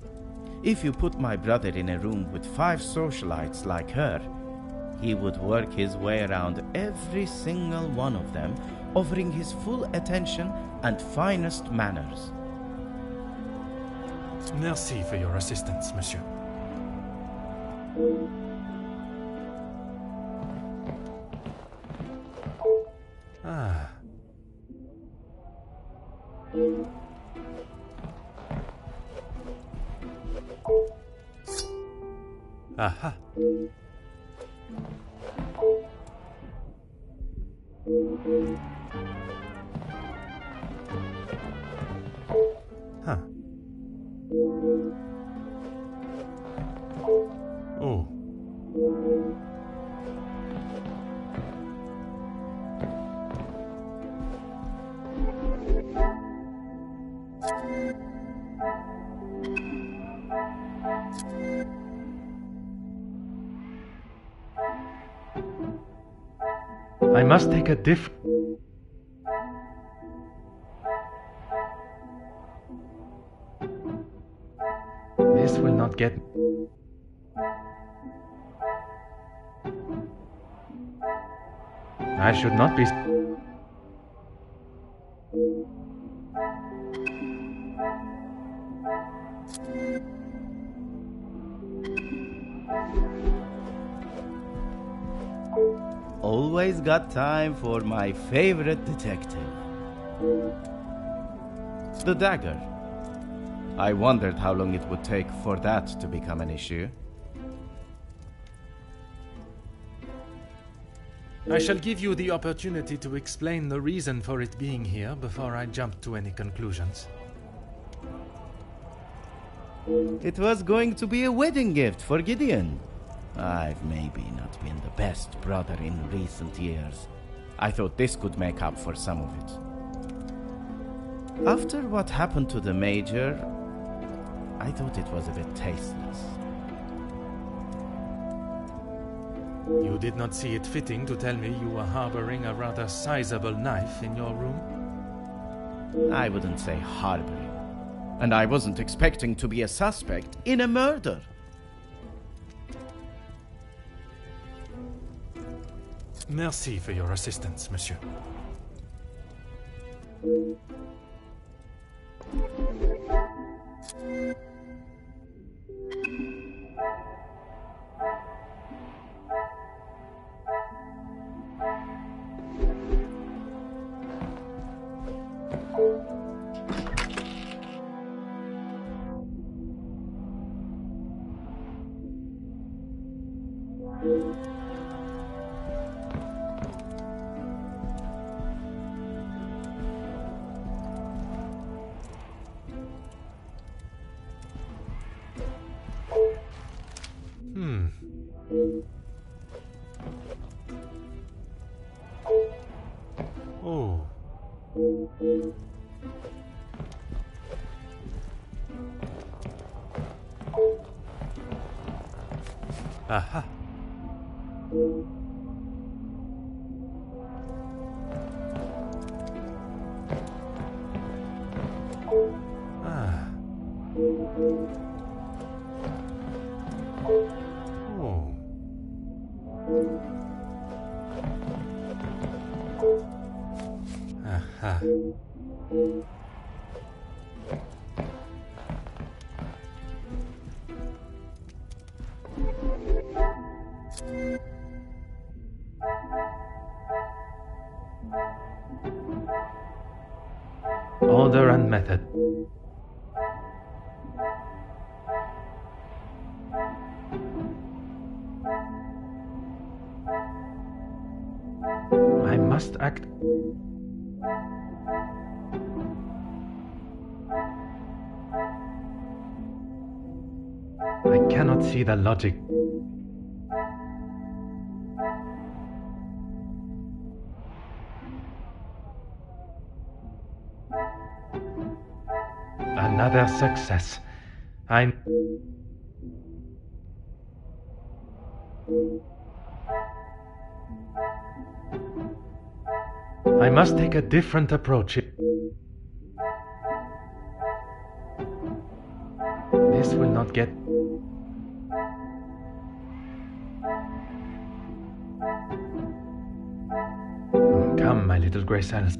If you put my brother in a room with 5 socialites like her, he would work his way around every single one of them, offering his full attention and finest manners. Merci for your assistance, monsieur. Ah. Aha. Huh. Oh. I must take a This will not get... I should not be... Always got time for my favorite detective. The dagger. I wondered how long it would take for that to become an issue. I shall give you the opportunity to explain the reason for it being here before I jump to any conclusions. It was going to be a wedding gift for Gideon. I've maybe not been the best brother in recent years. I thought this could make up for some of it. After what happened to the Major, I thought it was a bit tasteless. You did not see it fitting to tell me you were harboring a rather sizable knife in your room? I wouldn't say harboring. And I wasn't expecting to be a suspect in a murder. Merci for your assistance, monsieur. Oh. Aha. Ah. Oh. Aha. Order and method. I must act. I cannot see the logic. Another success. I must take a different approach. This will not get... Come, my little grey cells.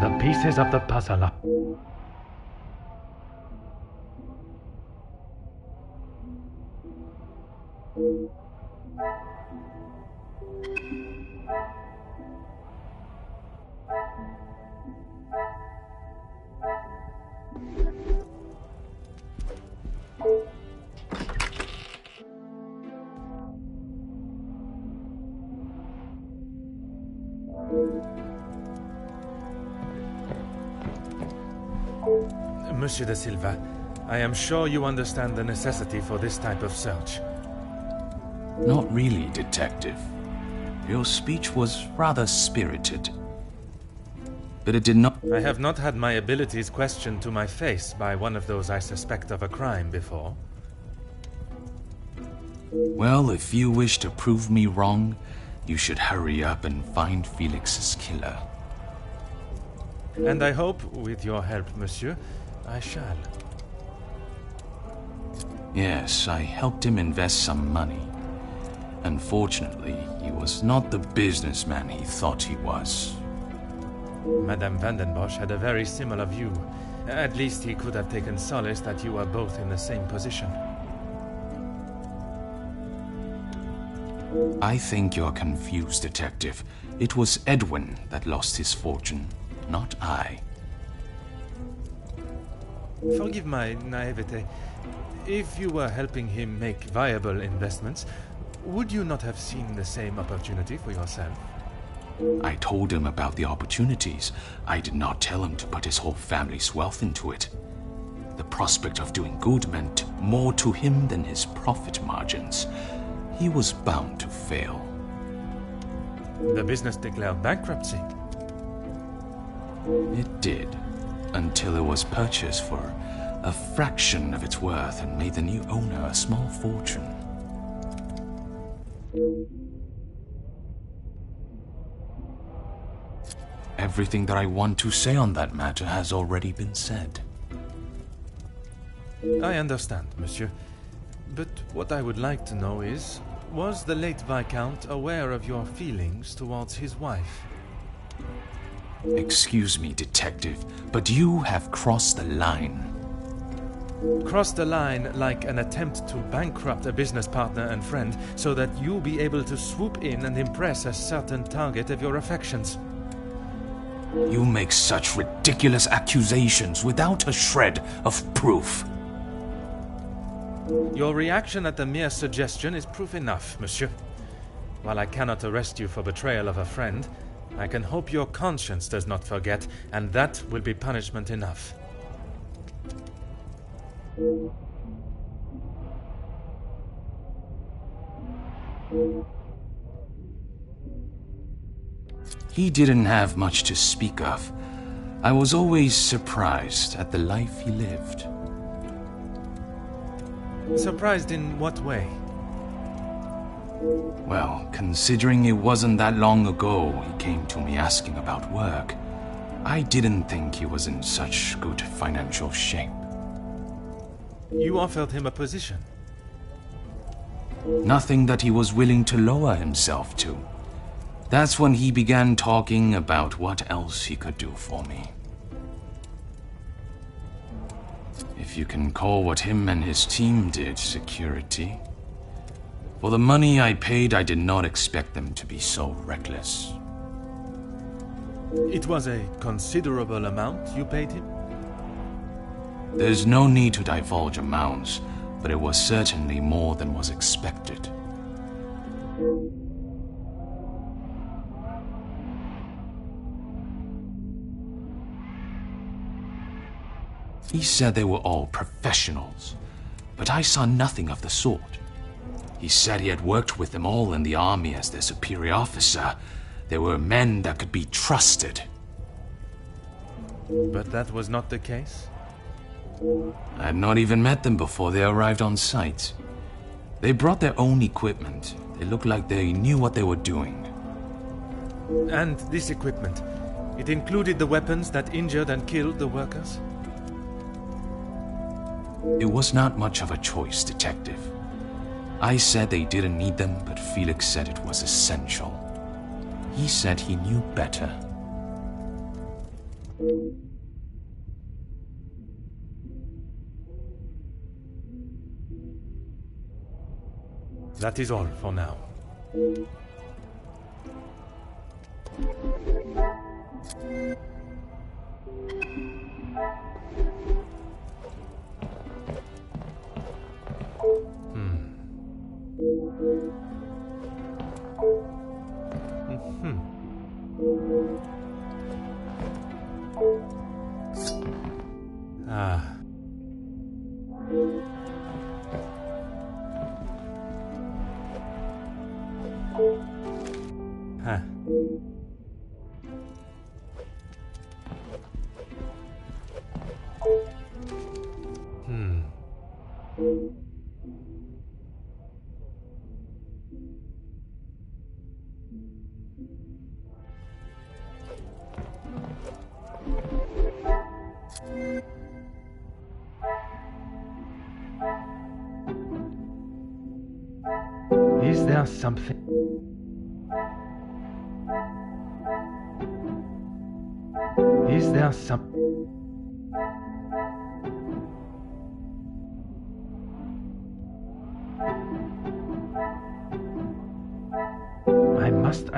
The pieces of the puzzle are... Monsieur de Silva, I am sure you understand the necessity for this type of search. Not really, Detective. Your speech was rather spirited. But it did not... I have not had my abilities questioned to my face by one of those I suspect of a crime before. Well, if you wish to prove me wrong, you should hurry up and find Felix's killer. And I hope, with your help, monsieur, I shall. Yes, I helped him invest some money. Unfortunately, he was not the businessman he thought he was. Madame Vandenbosch had a very similar view. At least he could have taken solace that you were both in the same position. I think you're confused, Detective. It was Edwin that lost his fortune, not I. Forgive my naivete. If you were helping him make viable investments, would you not have seen the same opportunity for yourself? I told him about the opportunities. I did not tell him to put his whole family's wealth into it. The prospect of doing good meant more to him than his profit margins. He was bound to fail. The business declared bankruptcy. It did, until it was purchased for a fraction of its worth and made the new owner a small fortune. Everything that I want to say on that matter has already been said. I understand, monsieur. But what I would like to know is, was the late Viscount aware of your feelings towards his wife? Excuse me, Detective, but you have crossed the line. Crossed the line like an attempt to bankrupt a business partner and friend so that you'll be able to swoop in and impress a certain target of your affections. You make such ridiculous accusations without a shred of proof. Your reaction at the mere suggestion is proof enough, monsieur. While I cannot arrest you for betrayal of a friend, I can hope your conscience does not forget, and that will be punishment enough. He didn't have much to speak of. I was always surprised at the life he lived. Surprised in what way? Well, considering it wasn't that long ago he came to me asking about work, I didn't think he was in such good financial shape. You offered him a position. Nothing that he was willing to lower himself to. That's when he began talking about what else he could do for me. If you can call what him and his team did security. For the money I paid, I did not expect them to be so reckless. It was a considerable amount you paid him? There's no need to divulge amounts, but it was certainly more than was expected. He said they were all professionals, but I saw nothing of the sort. He said he had worked with them all in the army as their superior officer. They were men that could be trusted. But that was not the case? I had not even met them before they arrived on site. They brought their own equipment. They looked like they knew what they were doing. And this equipment, it included the weapons that injured and killed the workers? It was not much of a choice, Detective. I said they didn't need them, but Felix said it was essential. He said he knew better. That is all for now. Is there something? Is there some? I must.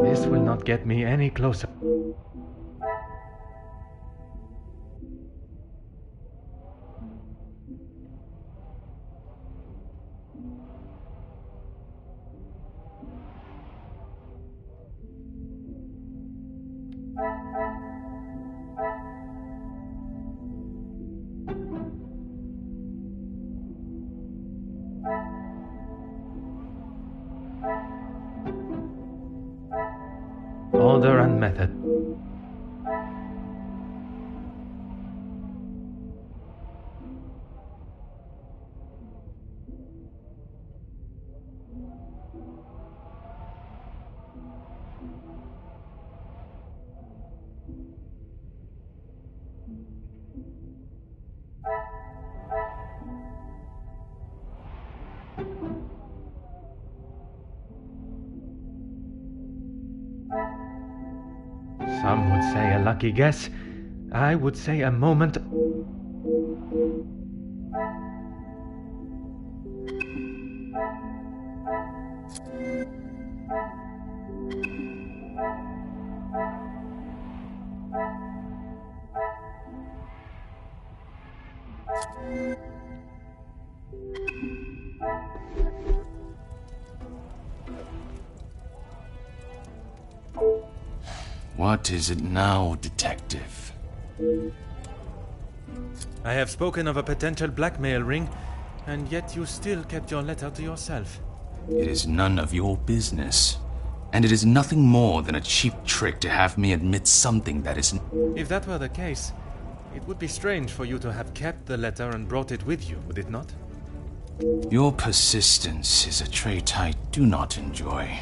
This will not get me any closer. Order and method. Some would say a lucky guess. I would say a moment. What is it now, Detective? I have spoken of a potential blackmail ring, and yet you still kept your letter to yourself. It is none of your business. And it is nothing more than a cheap trick to have me admit something that isn't. If that were the case, it would be strange for you to have kept the letter and brought it with you, would it not? Your persistence is a trait I do not enjoy.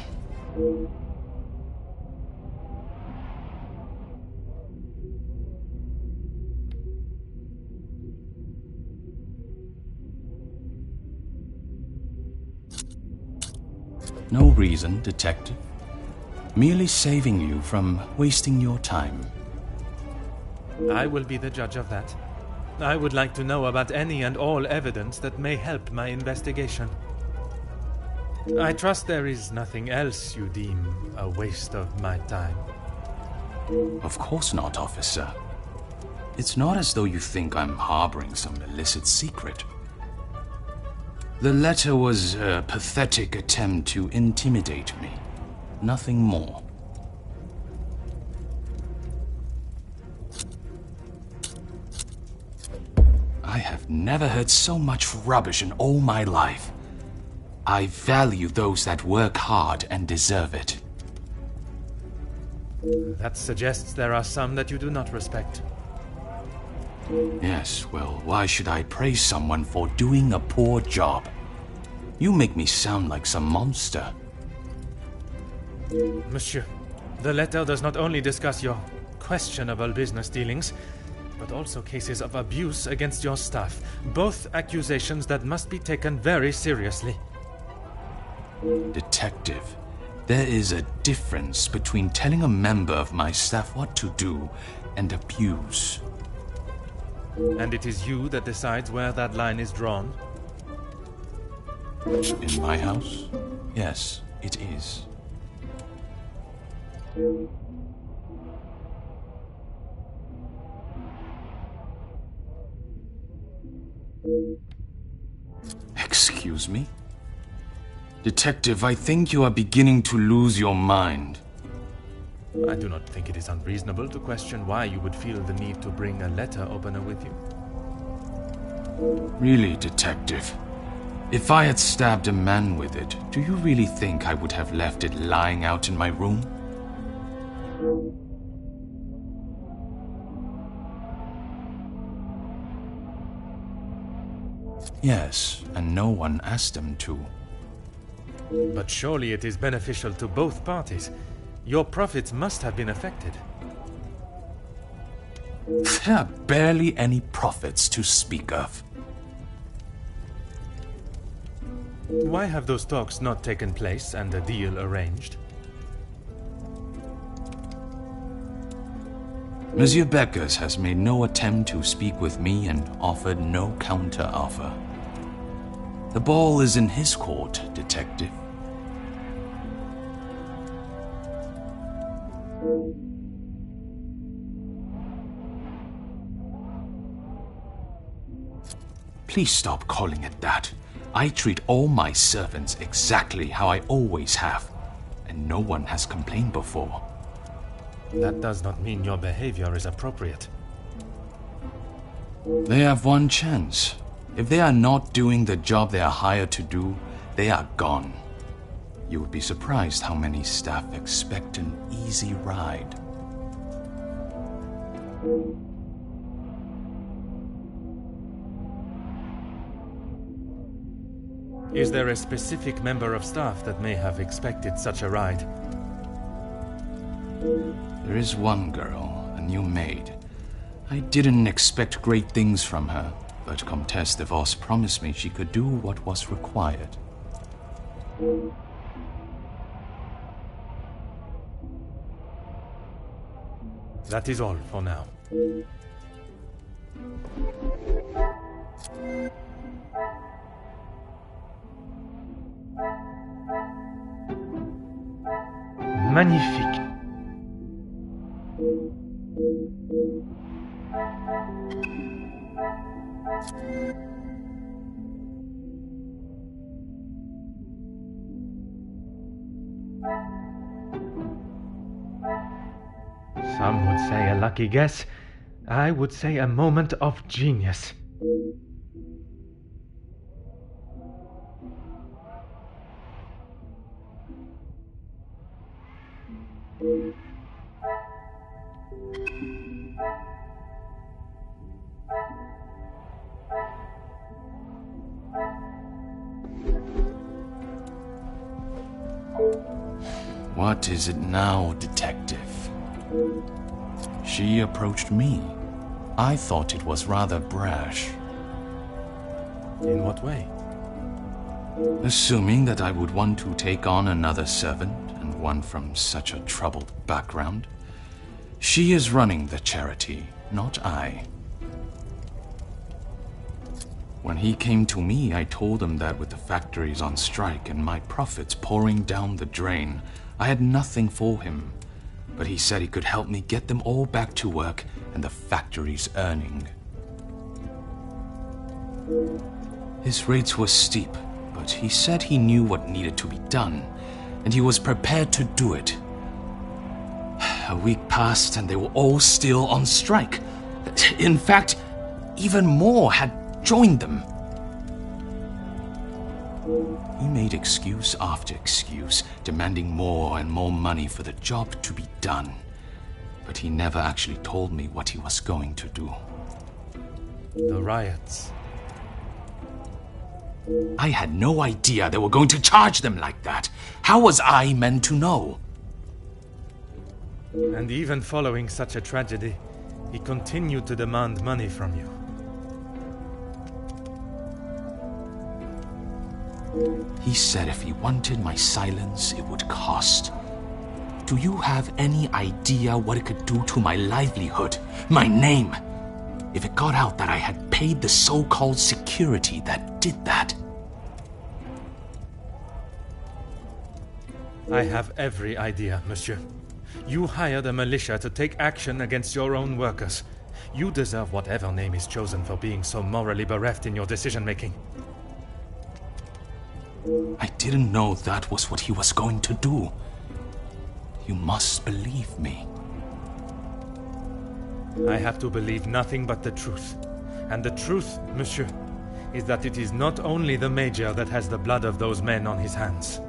No reason, Detective. Merely saving you from wasting your time. I will be the judge of that. I would like to know about any and all evidence that may help my investigation. I trust there is nothing else you deem a waste of my time. Of course not, officer. It's not as though you think I'm harboring some illicit secret. The letter was a pathetic attempt to intimidate me. Nothing more. I have never heard so much rubbish in all my life. I value those that work hard and deserve it. That suggests there are some that you do not respect. Yes, well, why should I praise someone for doing a poor job? You make me sound like some monster. Monsieur, the letter does not only discuss your questionable business dealings, but also cases of abuse against your staff. Both accusations that must be taken very seriously. Detective, there is a difference between telling a member of my staff what to do and abuse. And it is you that decides where that line is drawn? In my house? Yes, it is. Excuse me? Detective, I think you are beginning to lose your mind. I do not think it is unreasonable to question why you would feel the need to bring a letter opener with you. Really, Detective? If I had stabbed a man with it, do you really think I would have left it lying out in my room? Yes, and no one asked them to. But surely it is beneficial to both parties. Your profits must have been affected. There are barely any profits to speak of. Why have those talks not taken place and a deal arranged? Monsieur Beckers has made no attempt to speak with me and offered no counter-offer. The ball is in his court, Detective. Please stop calling it that. I treat all my servants exactly how I always have, and no one has complained before. That does not mean your behavior is appropriate. They have one chance. If they are not doing the job they are hired to do, they are gone. You would be surprised how many staff expect an easy ride. Is there a specific member of staff that may have expected such a ride? There is one girl, a new maid. I didn't expect great things from her, but Comtesse de Vos promised me she could do what was required. That is all for now. Magnifique. Some would say a lucky guess. I would say a moment of genius. What is it now, Detective? She approached me. I thought it was rather brash. In what way? Assuming that I would want to take on another servant, and one from such a troubled background. She is running the charity, not I. When he came to me, I told him that with the factories on strike and my profits pouring down the drain, I had nothing for him. But he said he could help me get them all back to work and the factories earning. His rates were steep, but he said he knew what needed to be done, and he was prepared to do it. A week passed and they were all still on strike. In fact, even more had joined them. He made excuse after excuse, demanding more and more money for the job to be done. But he never actually told me what he was going to do. The riots. I had no idea they were going to charge them like that. How was I meant to know? And even following such a tragedy, he continued to demand money from you. He said if he wanted my silence, it would cost. Do you have any idea what it could do to my livelihood, my name? If it got out that I had paid the so-called security that did that. I have every idea, monsieur. You hired a militia to take action against your own workers. You deserve whatever name is chosen for being so morally bereft in your decision-making. I didn't know that was what he was going to do. You must believe me. I have to believe nothing but the truth. And the truth, monsieur, is that it is not only the Major that has the blood of those men on his hands.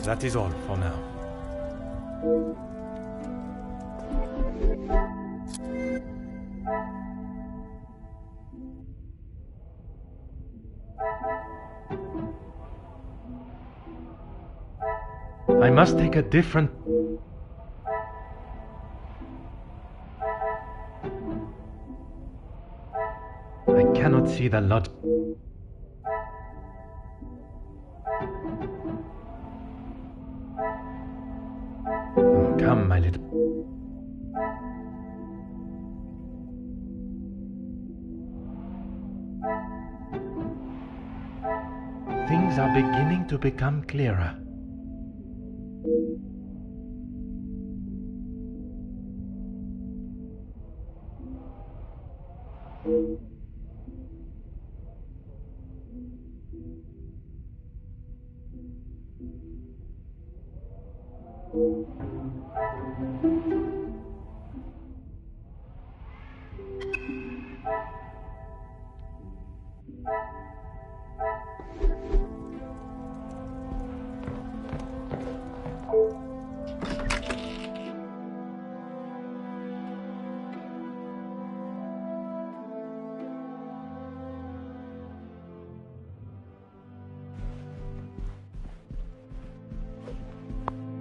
That is all for now. I must take a different... I cannot see the logic. Come, my little... Things are beginning to become clearer.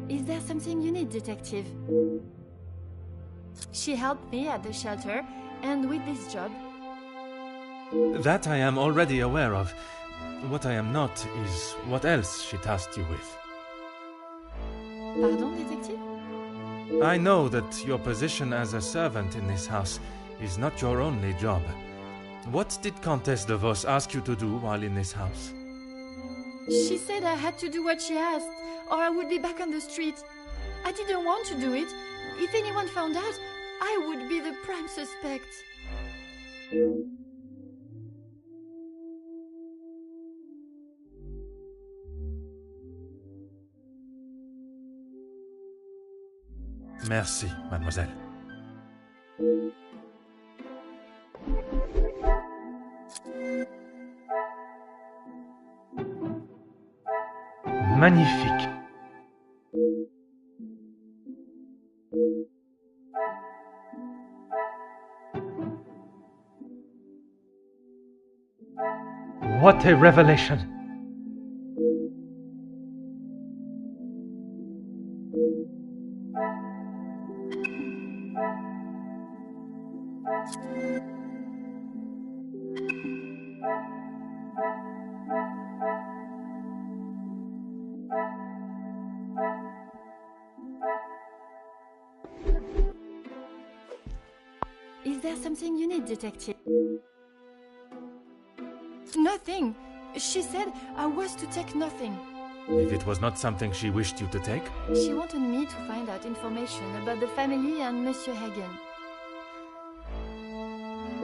Is there something you need, Detective? She helped me at the shelter, and with this job. That I am already aware of. What I am not is what else she tasked you with. Pardon, Detective? I know that your position as a servant in this house is not your only job. What did Countess de Vos ask you to do while in this house? She said I had to do what she asked, or I would be back on the street. I didn't want to do it. If anyone found out, I would be the prime suspect. Merci, mademoiselle. Magnifique. What a revelation! Is there something you need, Detective? Nothing. She said I was to take nothing. If it was not something she wished you to take? She wanted me to find out information about the family and Monsieur Hagen.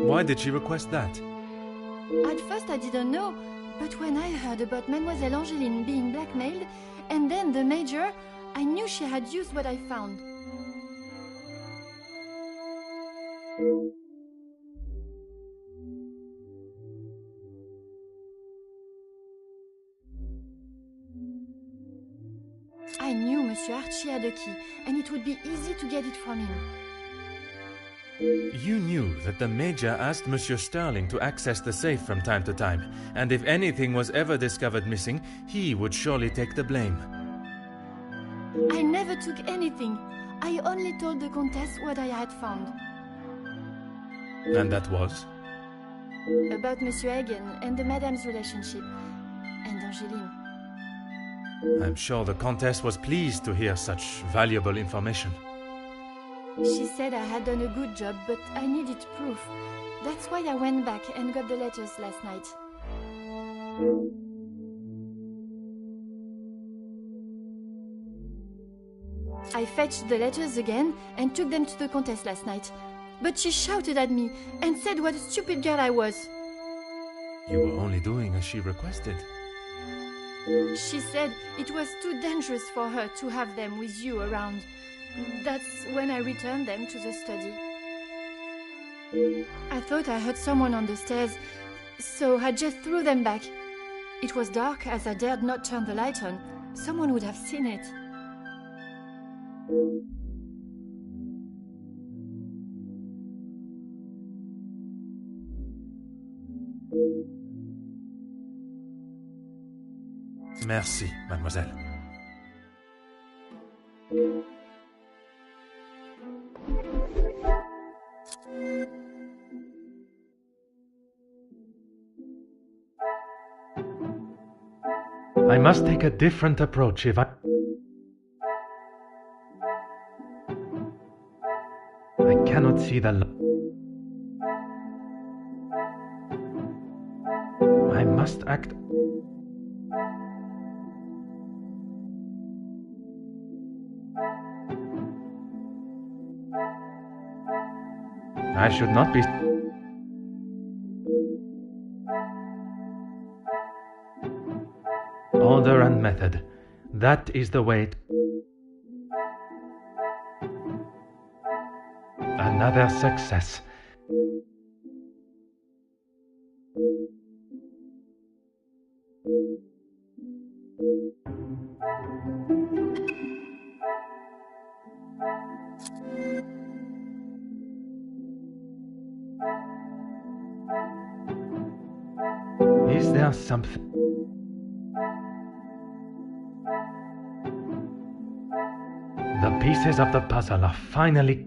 Why did she request that? At first I didn't know, but when I heard about Mademoiselle Angeline being blackmailed, and then the Major, I knew she had used what I found. I I knew Monsieur Archie had a key, and it would be easy to get it from him. You knew that the Major asked Monsieur Sterling to access the safe from time to time, and if anything was ever discovered missing, he would surely take the blame. I never took anything. I only told the Countess what I had found. And that was? About Monsieur Hagen and the Madame's relationship, and Angeline. I'm sure the Countess was pleased to hear such valuable information. She said I had done a good job, but I needed proof. That's why I went back and got the letters last night. I fetched the letters again and took them to the Countess last night. But she shouted at me and said what a stupid girl I was. You were only doing as she requested. She said it was too dangerous for her to have them with you around. That's when I returned them to the study. I thought I heard someone on the stairs, so I just threw them back. It was dark, as I dared not turn the light on. Someone would have seen it. Merci, mademoiselle. I must take a different approach if I cannot see the I must act. I should not be. Order and method. That is the way. Another success. Is there something? The pieces of the puzzle are finally.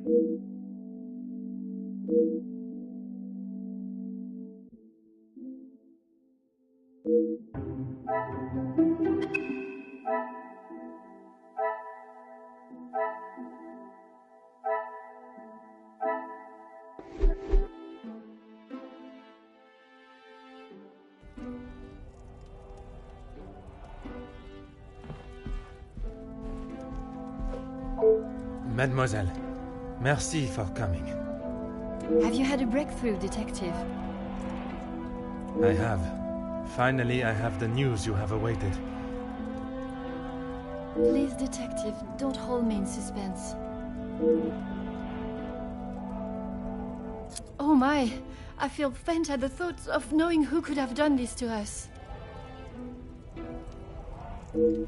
Mademoiselle, merci for coming. Have you had a breakthrough, Detective? I have. Finally, I have the news you have awaited. Please, Detective, don't hold me in suspense. Oh my! I feel faint at the thought of knowing who could have done this to us.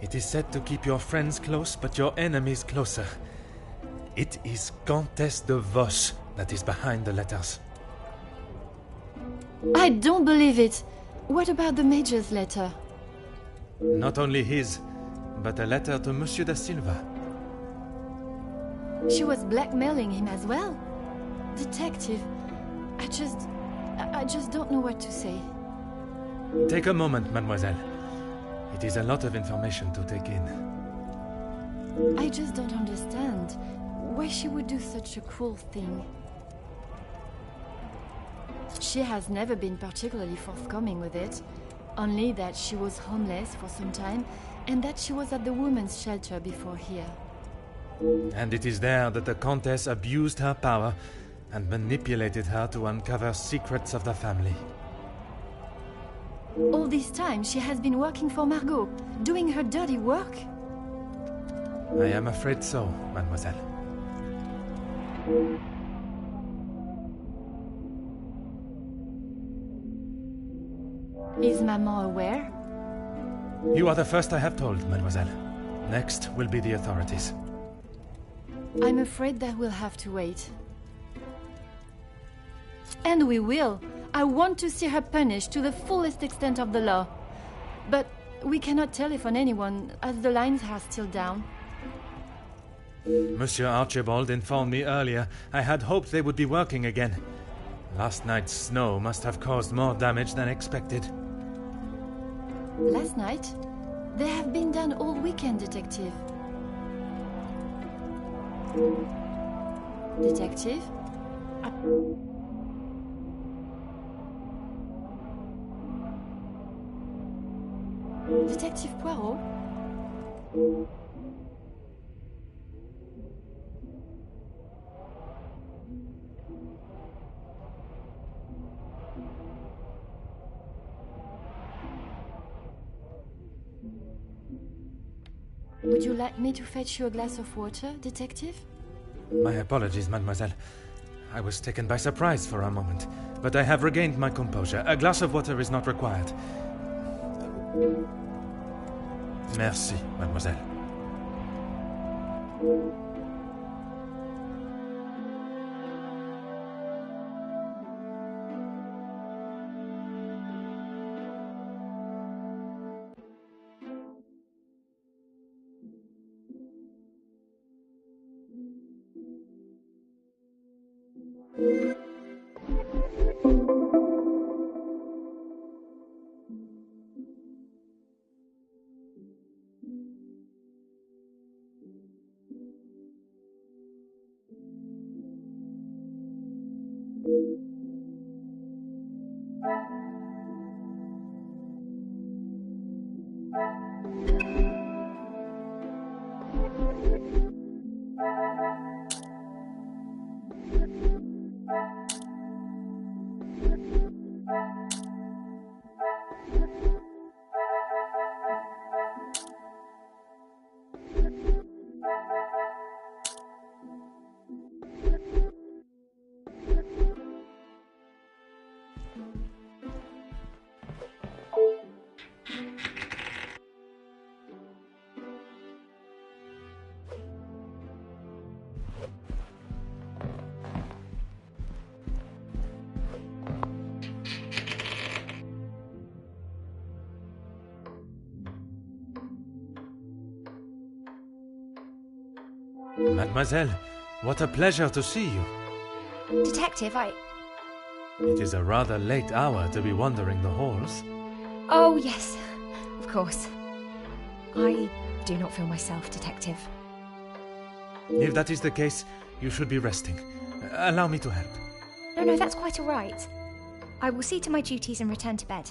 It is said to keep your friends close, but your enemies closer. It is Countess de Vos that is behind the letters. I don't believe it! What about the Major's letter? Not only his, but a letter to Monsieur da Silva. She was blackmailing him as well? Detective, I just don't know what to say. Take a moment, mademoiselle. It is a lot of information to take in. I just don't understand why she would do such a cruel thing. She has never been particularly forthcoming with it, only that she was homeless for some time and that she was at the women's shelter before here. And it is there that the Countess abused her power and manipulated her to uncover secrets of the family. All this time she has been working for Margot, doing her dirty work? I am afraid so, mademoiselle. Is Maman aware? You are the first I have told, mademoiselle. Next will be the authorities. I'm afraid that we'll have to wait. And we will. I want to see her punished to the fullest extent of the law. But we cannot telephone anyone, as the lines are still down. Monsieur Archibald informed me earlier. I had hoped they would be working again. Last night's snow must have caused more damage than expected. Last night? They have been done all weekend, Detective. Detective? Detective Poirot? Would you like me to fetch you a glass of water, Detective? My apologies, mademoiselle. I was taken by surprise for a moment, but I have regained my composure. A glass of water is not required. Merci, mademoiselle. Mademoiselle, what a pleasure to see you. Detective, It is a rather late hour to be wandering the halls. Oh, yes, of course. I do not feel myself, Detective. If that is the case, you should be resting. Allow me to help. No, that's quite all right. I will see to my duties and return to bed.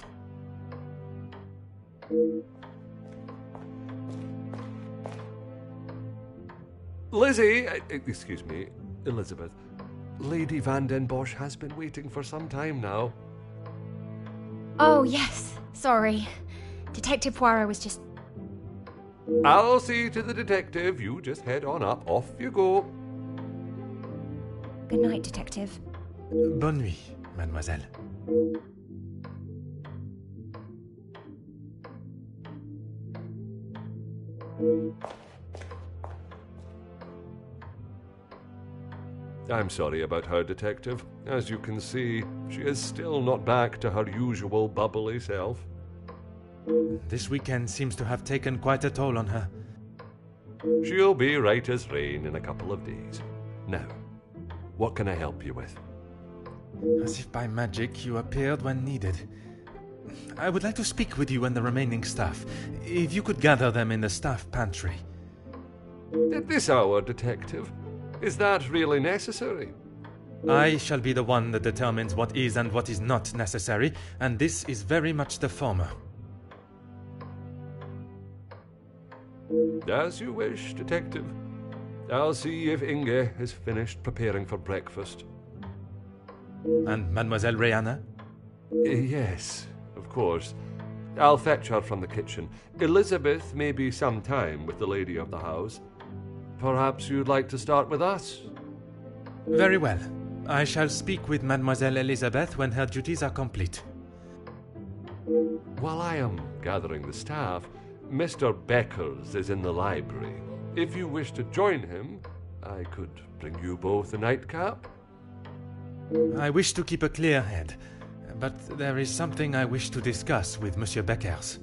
Lizzie, excuse me, Elizabeth. Lady Van den Bosch has been waiting for some time now. Oh, yes, sorry. Detective Poirot was just... I'll see to the detective. You just head on up. Off you go. Good night, Detective. Bonne nuit, mademoiselle. I'm sorry about her, Detective. As you can see, she is still not back to her usual bubbly self. This weekend seems to have taken quite a toll on her. She'll be right as rain in a couple of days. Now, what can I help you with? As if by magic you appeared when needed. I would like to speak with you and the remaining staff. If you could gather them in the staff pantry. At this hour, Detective? Is that really necessary? I shall be the one that determines what is and what is not necessary, and this is very much the former. As you wish, Detective. I'll see if Inge is finished preparing for breakfast. And Mademoiselle Rihanna? Yes, of course. I'll fetch her from the kitchen. Elizabeth may be some time with the lady of the house. Perhaps you'd like to start with us? Very well. I shall speak with Mademoiselle Elizabeth when her duties are complete. While I am gathering the staff, Mr. Beckers is in the library. If you wish to join him, I could bring you both a nightcap. I wish to keep a clear head, but there is something I wish to discuss with Monsieur Beckers.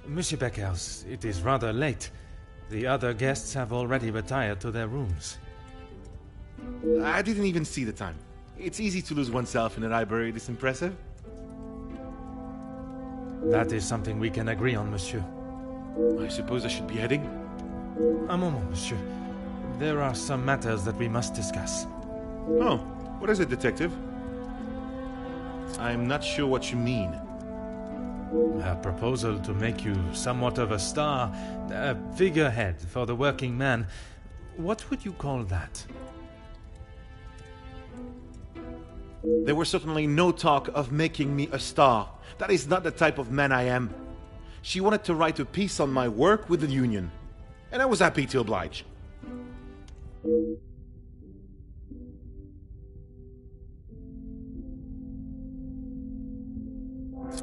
Monsieur Beckers, it is rather late. The other guests have already retired to their rooms. I didn't even see the time. It's easy to lose oneself in a library this impressive. That is something we can agree on, monsieur. I suppose I should be heading? Un moment, monsieur. There are some matters that we must discuss. Oh, what is it, detective? I'm not sure what you mean. A proposal to make you somewhat of a star, a figurehead for the working man. What would you call that? There was certainly no talk of making me a star. That is not the type of man I am. She wanted to write a piece on my work with the union, and I was happy to oblige.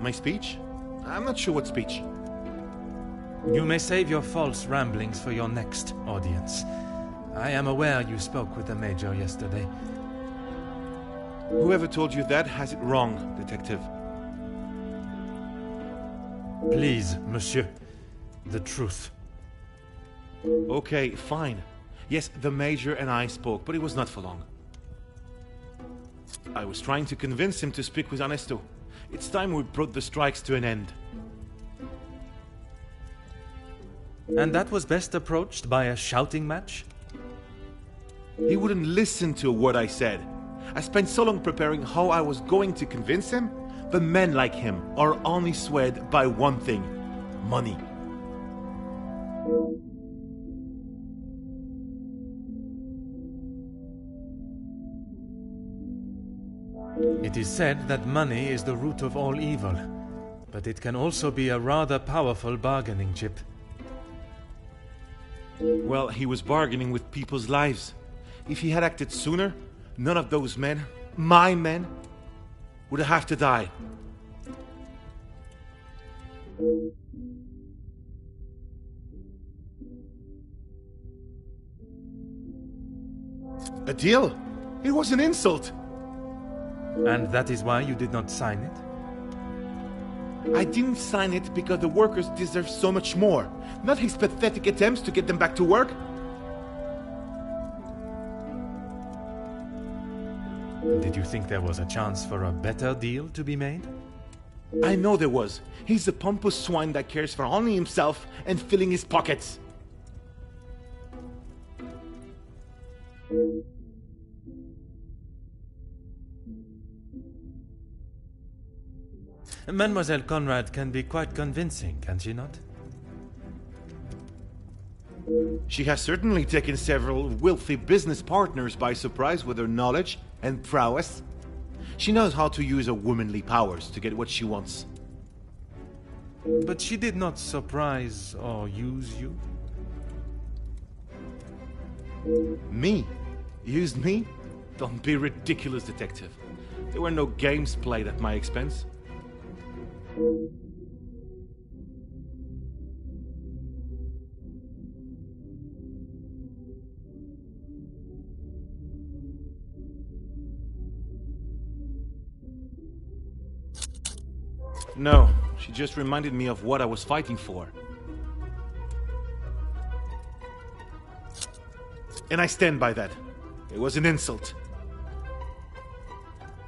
My speech? I'm not sure what speech. You may save your false ramblings for your next audience. I am aware you spoke with the Major yesterday. Whoever told you that has it wrong, detective. Please, monsieur. The truth. Okay, fine. Yes, the Major and I spoke, but it was not for long. I was trying to convince him to speak with Ernesto. It's time we brought the strikes to an end. And that was best approached by a shouting match? He wouldn't listen to a word I said. I spent so long preparing how I was going to convince him, but men like him are only swayed by one thing: money. It is said that money is the root of all evil, but it can also be a rather powerful bargaining chip. Well, he was bargaining with people's lives. If he had acted sooner, none of those men, my men, would have to die. A deal? It was an insult. And that is why you did not sign it? I didn't sign it because the workers deserve so much more, not his pathetic attempts to get them back to work. Did you think there was a chance for a better deal to be made? I know there was. He's a pompous swine that cares for only himself and filling his pockets. Mademoiselle Conrad can be quite convincing, can she not? She has certainly taken several wealthy business partners by surprise with her knowledge and prowess. She knows how to use her womanly powers to get what she wants. But she did not surprise or use you? Me? Used me? Don't be ridiculous, detective. There were no games played at my expense. No, she just reminded me of what I was fighting for. And I stand by that. It was an insult.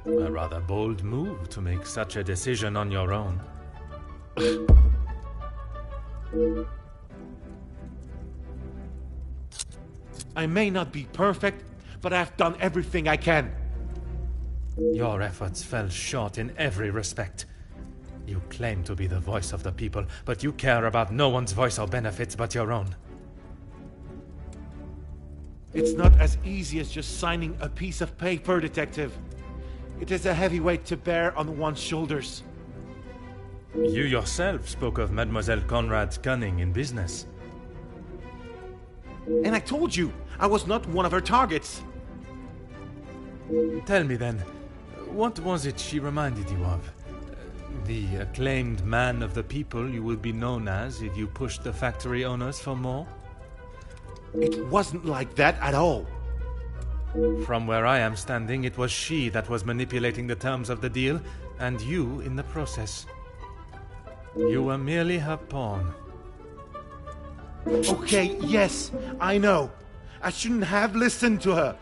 A rather bold move to make such a decision on your own. I may not be perfect, but I've done everything I can. Your efforts fell short in every respect. You claim to be the voice of the people, but you care about no one's voice or benefits but your own. It's not as easy as just signing a piece of paper, Detective. It is a heavy weight to bear on one's shoulders. You yourself spoke of Mademoiselle Conrad's cunning in business. And I told you, I was not one of her targets. Tell me then, what was it she reminded you of? The acclaimed man of the people you would be known as if you pushed the factory owners for more? It wasn't like that at all. From where I am standing, it was she that was manipulating the terms of the deal, and you in the process. You were merely her pawn. Okay, yes, I know. I shouldn't have listened to her.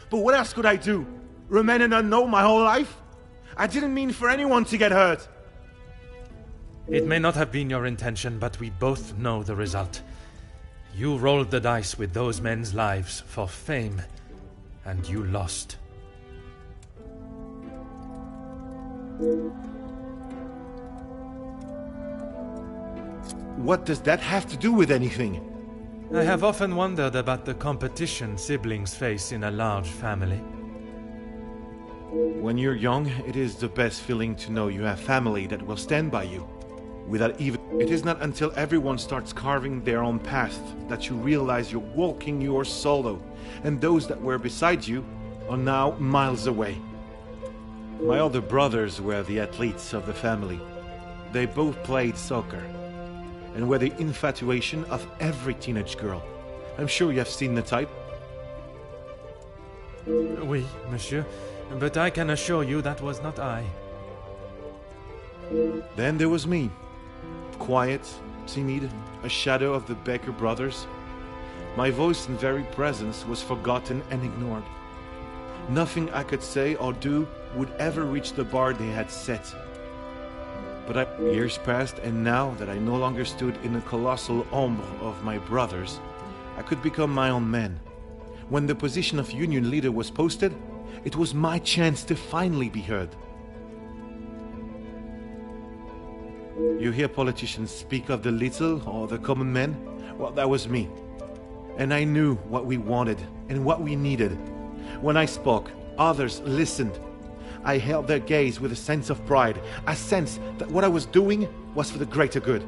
But what else could I do? Remain an unknown my whole life? I didn't mean for anyone to get hurt. It may not have been your intention, but we both know the result. You rolled the dice with those men's lives for fame, and you lost. What does that have to do with anything? I have often wondered about the competition siblings face in a large family. When you're young, it is the best feeling to know you have family that will stand by you. Without even... It is not until everyone starts carving their own path that you realize you're walking yours solo, and those that were beside you are now miles away. My older brothers were the athletes of the family. They both played soccer, and were the infatuation of every teenage girl. I'm sure you have seen the type. Oui, monsieur, but I can assure you that was not I. Then there was me. Quiet, timid, a shadow of the Baker brothers. My voice and very presence was forgotten and ignored. Nothing I could say or do would ever reach the bar they had set. But years passed, and now that I no longer stood in the colossal ombre of my brothers, I could become my own man. When the position of union leader was posted, it was my chance to finally be heard. You hear politicians speak of the little or the common man? Well, that was me. And I knew what we wanted and what we needed. When I spoke, others listened. I held their gaze with a sense of pride, a sense that what I was doing was for the greater good.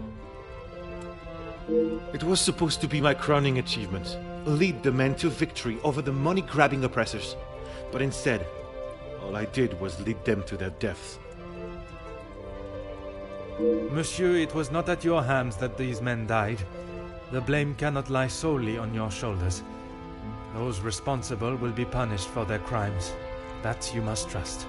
It was supposed to be my crowning achievement, lead the men to victory over the money-grabbing oppressors. But instead, all I did was lead them to their deaths. Monsieur, it was not at your hands that these men died. The blame cannot lie solely on your shoulders. Those responsible will be punished for their crimes. That you must trust.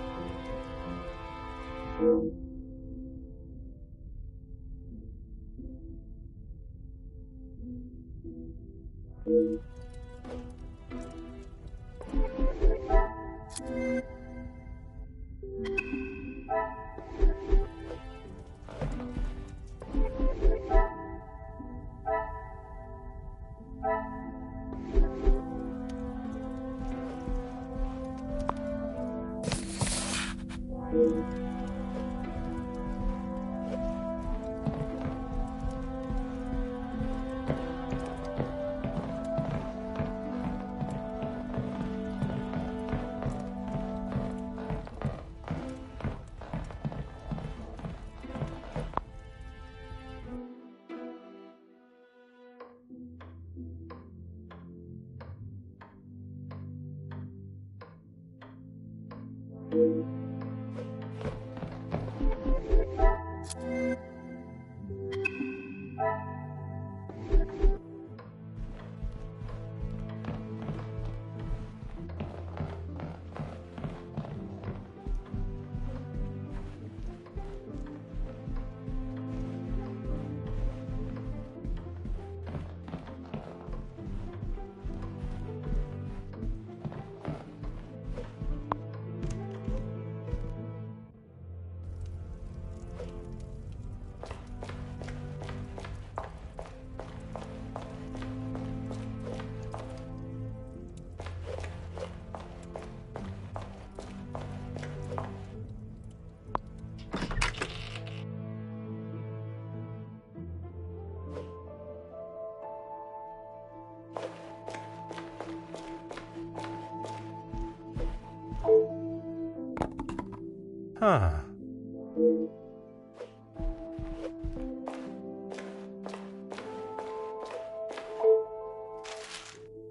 Huh.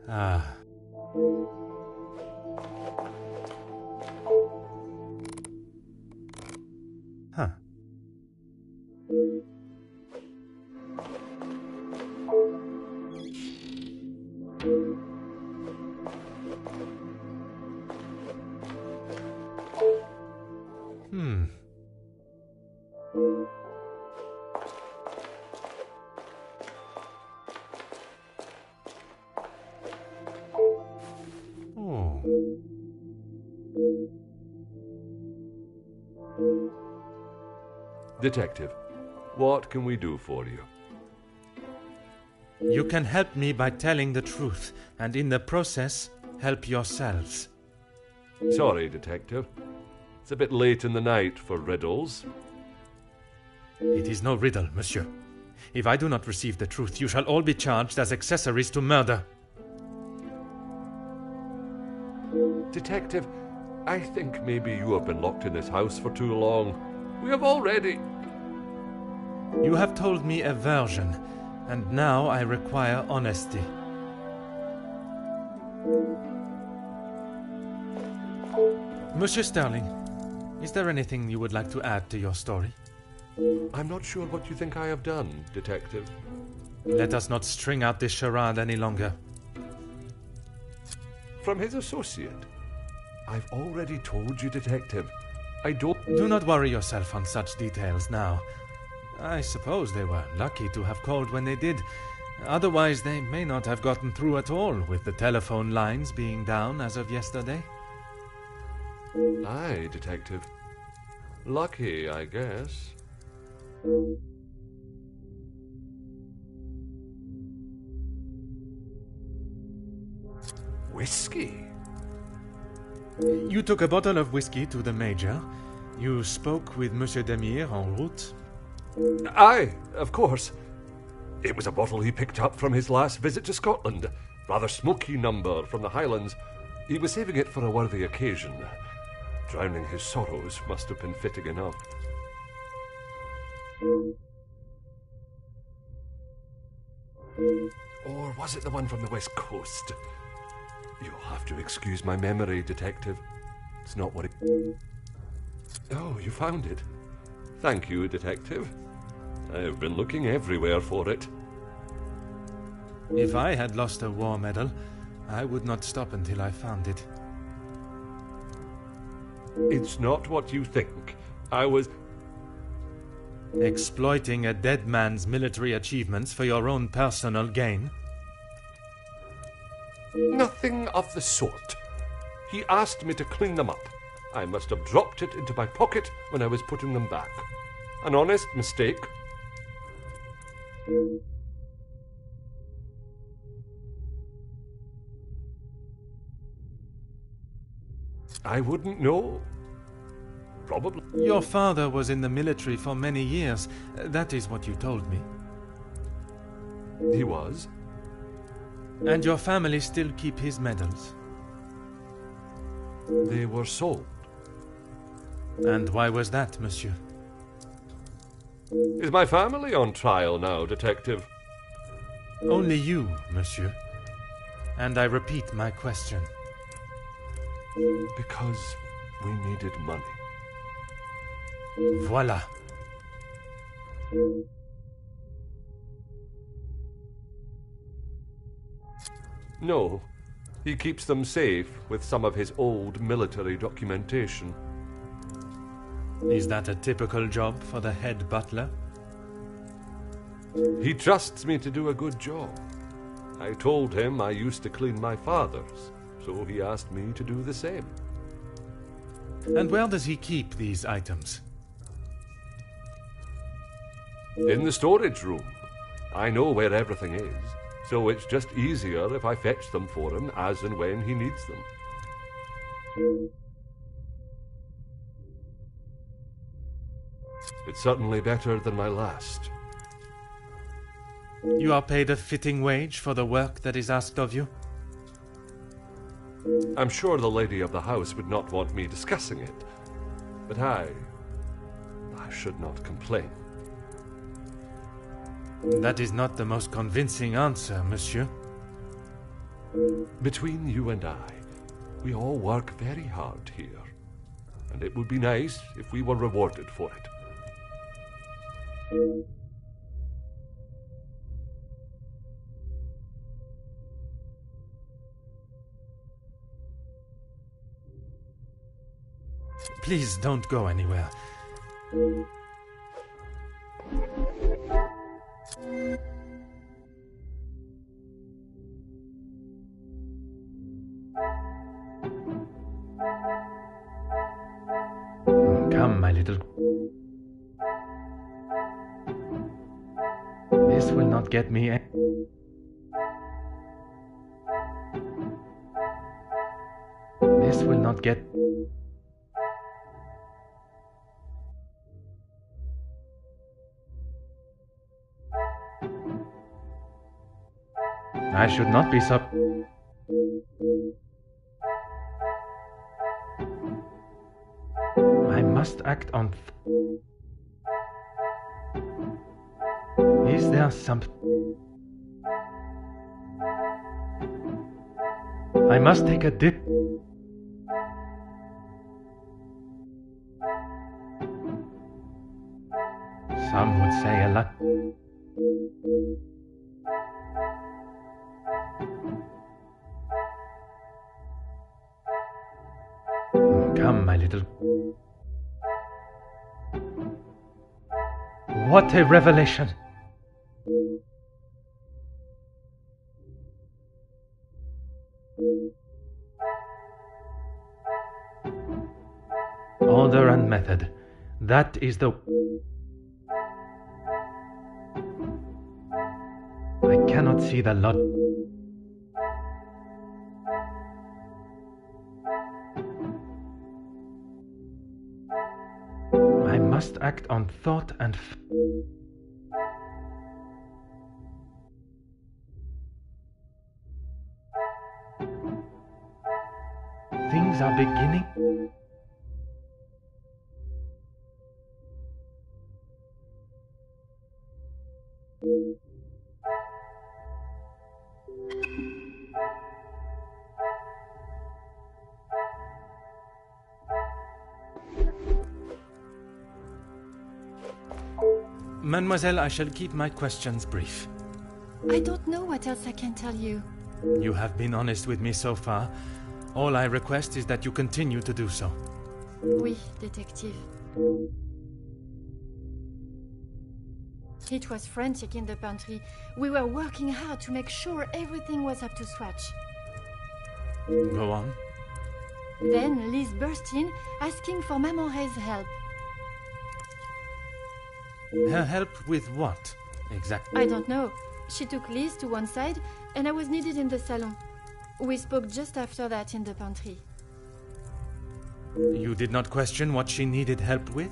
Ah. Huh. Oh. Detective, what can we do for you? You can help me by telling the truth, and in the process, help yourselves. Sorry, Detective. It's a bit late in the night for riddles. It is no riddle, monsieur. If I do not receive the truth, you shall all be charged as accessories to murder. Detective, I think maybe you have been locked in this house for too long. We have already... You have told me a version, and now I require honesty. Monsieur Sterling, is there anything you would like to add to your story? I'm not sure what you think I have done, Detective. Let us not string out this charade any longer. From his associate? I've already told you, Detective. I don't... Do not worry yourself on such details now. I suppose they were lucky to have called when they did. Otherwise, they may not have gotten through at all, with the telephone lines being down as of yesterday. Aye, Detective. Lucky, I guess. Whiskey? You took a bottle of whiskey to the Major. You spoke with Monsieur Demire en route. Aye, of course. It was a bottle he picked up from his last visit to Scotland. Rather smoky number from the Highlands. He was saving it for a worthy occasion. Drowning his sorrows must have been fitting enough. Or was it the one from the West Coast? You'll have to excuse my memory, Detective. It's not what it... Oh, you found it. Thank you, Detective. I've been looking everywhere for it. If I had lost a war medal, I would not stop until I found it. It's not what you think. I was... Exploiting a dead man's military achievements for your own personal gain? Nothing of the sort. He asked me to clean them up. I must have dropped it into my pocket when I was putting them back. An honest mistake. I wouldn't know. Probably. Your father was in the military for many years. That is what you told me. He was. And your family still keep his medals? They were sold. And why was that, monsieur? Is my family on trial now, Detective? Only you, monsieur. And I repeat my question. Because we needed money. Voila. No, he keeps them safe with some of his old military documentation. Is that a typical job for the head butler? He trusts me to do a good job. I told him I used to clean my father's, so he asked me to do the same. And where does he keep these items? In the storage room. I know where everything is, so it's just easier if I fetch them for him as and when he needs them. It's certainly better than my last. You are paid a fitting wage for the work that is asked of you? I'm sure the lady of the house would not want me discussing it. But I should not complain. That is not the most convincing answer, monsieur. Between you and I, we all work very hard here. And it would be nice if we were rewarded for it. Please don't go anywhere. Come, my little... This will not get me... This will not get... I should not be so... I must act on... Is there some... I must take a dip. Some would say a lot. Come, my little... What a revelation! Order and method. That is the... I cannot see the lot. I must act on thought and... Things are beginning... Mademoiselle, I shall keep my questions brief. I don't know what else I can tell you. You have been honest with me so far. All I request is that you continue to do so. Oui, detective. It was frantic in the pantry. We were working hard to make sure everything was up to scratch. Go on. Then Liz burst in, asking for Maman Ray's help. Her help with what, exactly? I don't know. She took Liz to one side, and I was needed in the salon. We spoke just after that in the pantry. You did not question what she needed help with?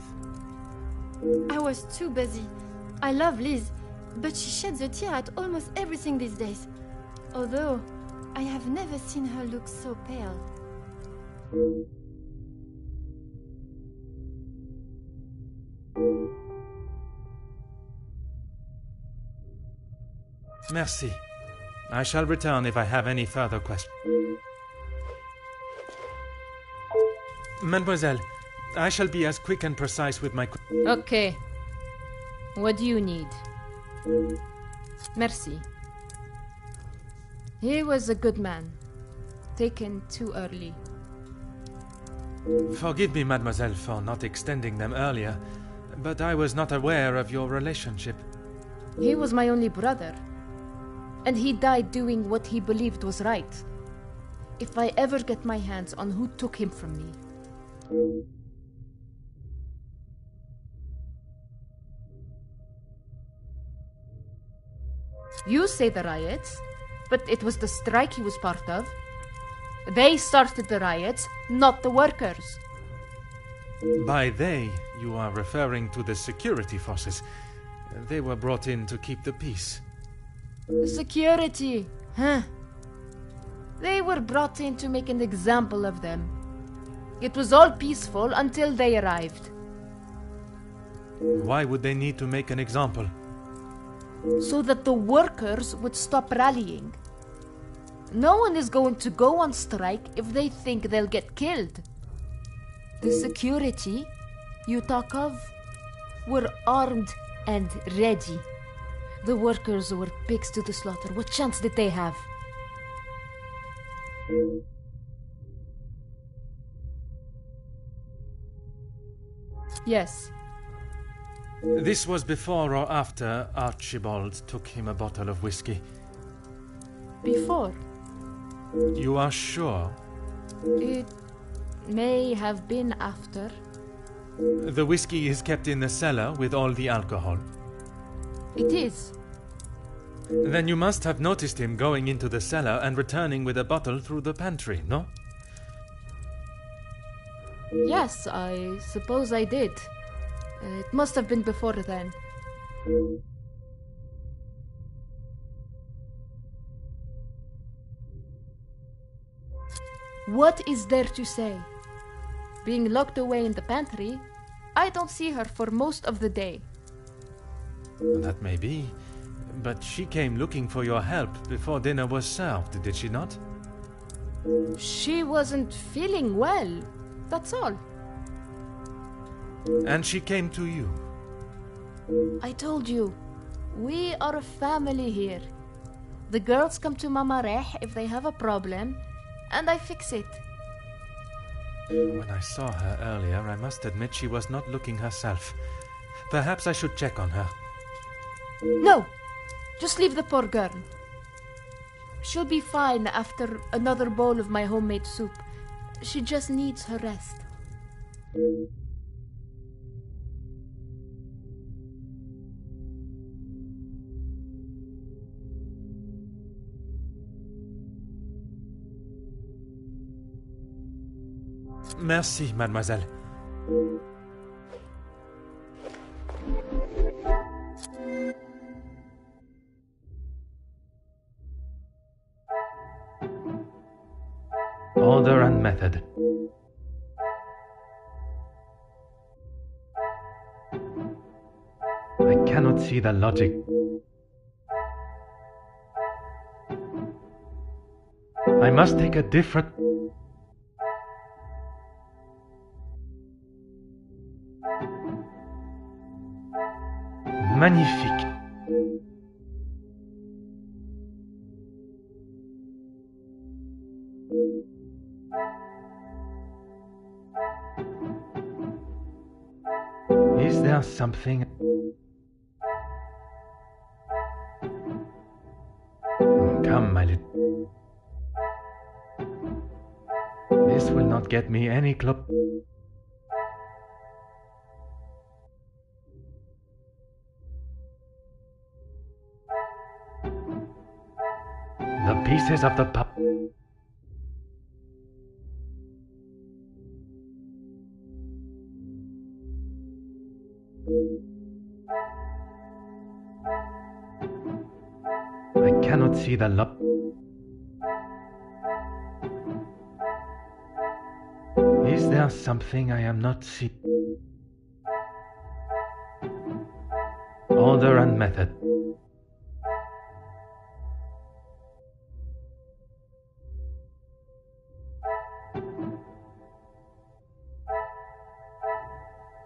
I was too busy. I love Liz, but she sheds a tear at almost everything these days. Although, I have never seen her look so pale. Merci. I shall return if I have any further questions. Mademoiselle, I shall be as quick and precise with my... Okay. What do you need? Merci. He was a good man. Taken too early. Forgive me, mademoiselle, for not extending them earlier, but I was not aware of your relationship. He was my only brother. And he died doing what he believed was right. If I ever get my hands on who took him from me... You say the riots, but it was the strike he was part of. They started the riots, not the workers. By they, you are referring to the security forces. They were brought in to keep the peace. Security, huh? They were brought in to make an example of them. It was all peaceful until they arrived. Why would they need to make an example? So that the workers would stop rallying. No one is going to go on strike if they think they'll get killed. The security you talk of were armed and ready. The workers were pigs to the slaughter. What chance did they have? Yes. This was before or after Archibald took him a bottle of whiskey? Before. You are sure? It may have been after. The whiskey is kept in the cellar with all the alcohol. It is. Then you must have noticed him going into the cellar and returning with a bottle through the pantry, no? Yes, I suppose I did. It must have been before then. What is there to say? Being locked away in the pantry, I don't see her for most of the day. That may be, but she came looking for your help before dinner was served, did she not? She wasn't feeling well, that's all. And she came to you? I told you, we are a family here. The girls come to Mama Reh if they have a problem, and I fix it. When I saw her earlier, I must admit she was not looking herself. Perhaps I should check on her. No! Just leave the poor girl. She'll be fine after another bowl of my homemade soup. She just needs her rest. Merci, mademoiselle. Order and method. I cannot see the logic. I must take a different... Magnifique. Is there something... Come, my little... This will not get me any close... The pieces of the pup... I cannot see the lup... Is there something I am not seeing? Order and method.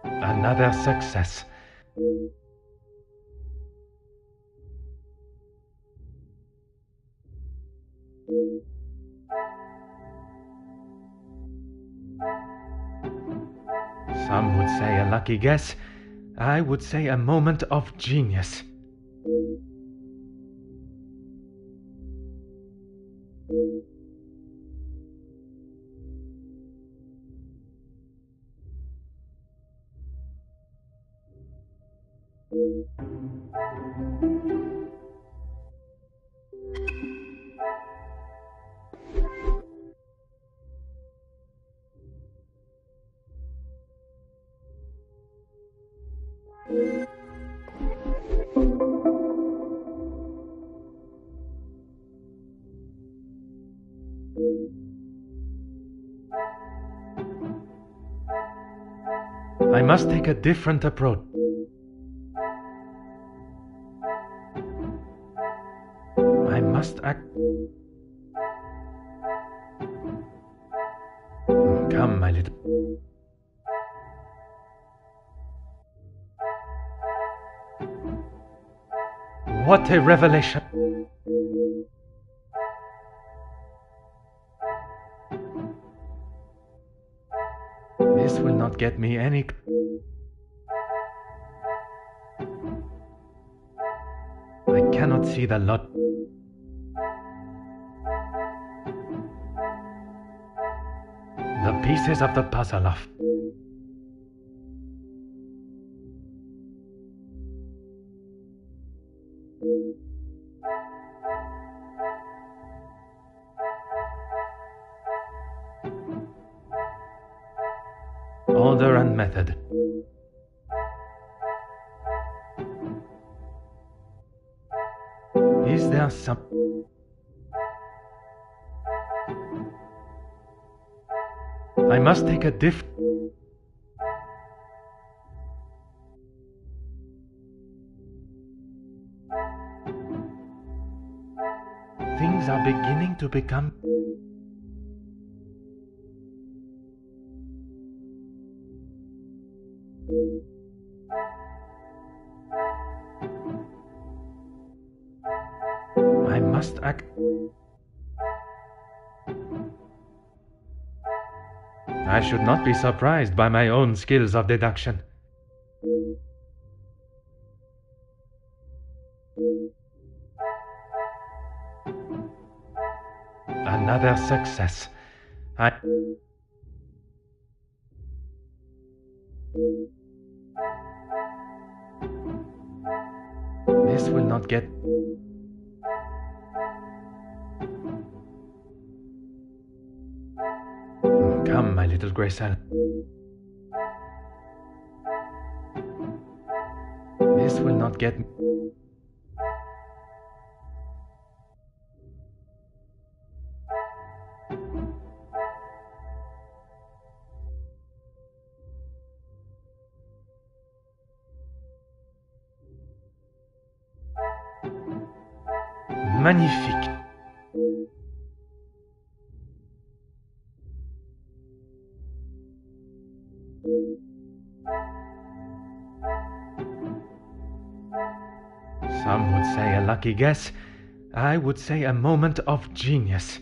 Another success. Some would say a lucky guess. I would say a moment of genius. I must take a different approach. I must act. Come, my little. What a revelation! This will not get me any. I cannot see the lot. The pieces of the puzzle of. Order and method. Is there some... I must take a diff... Things are beginning to become... I must act... I should not be surprised by my own skills of deduction. Another success. This will not get... Come, my little Graycell. This will not get... Magnifique. Some would say a lucky guess. I would say a moment of genius.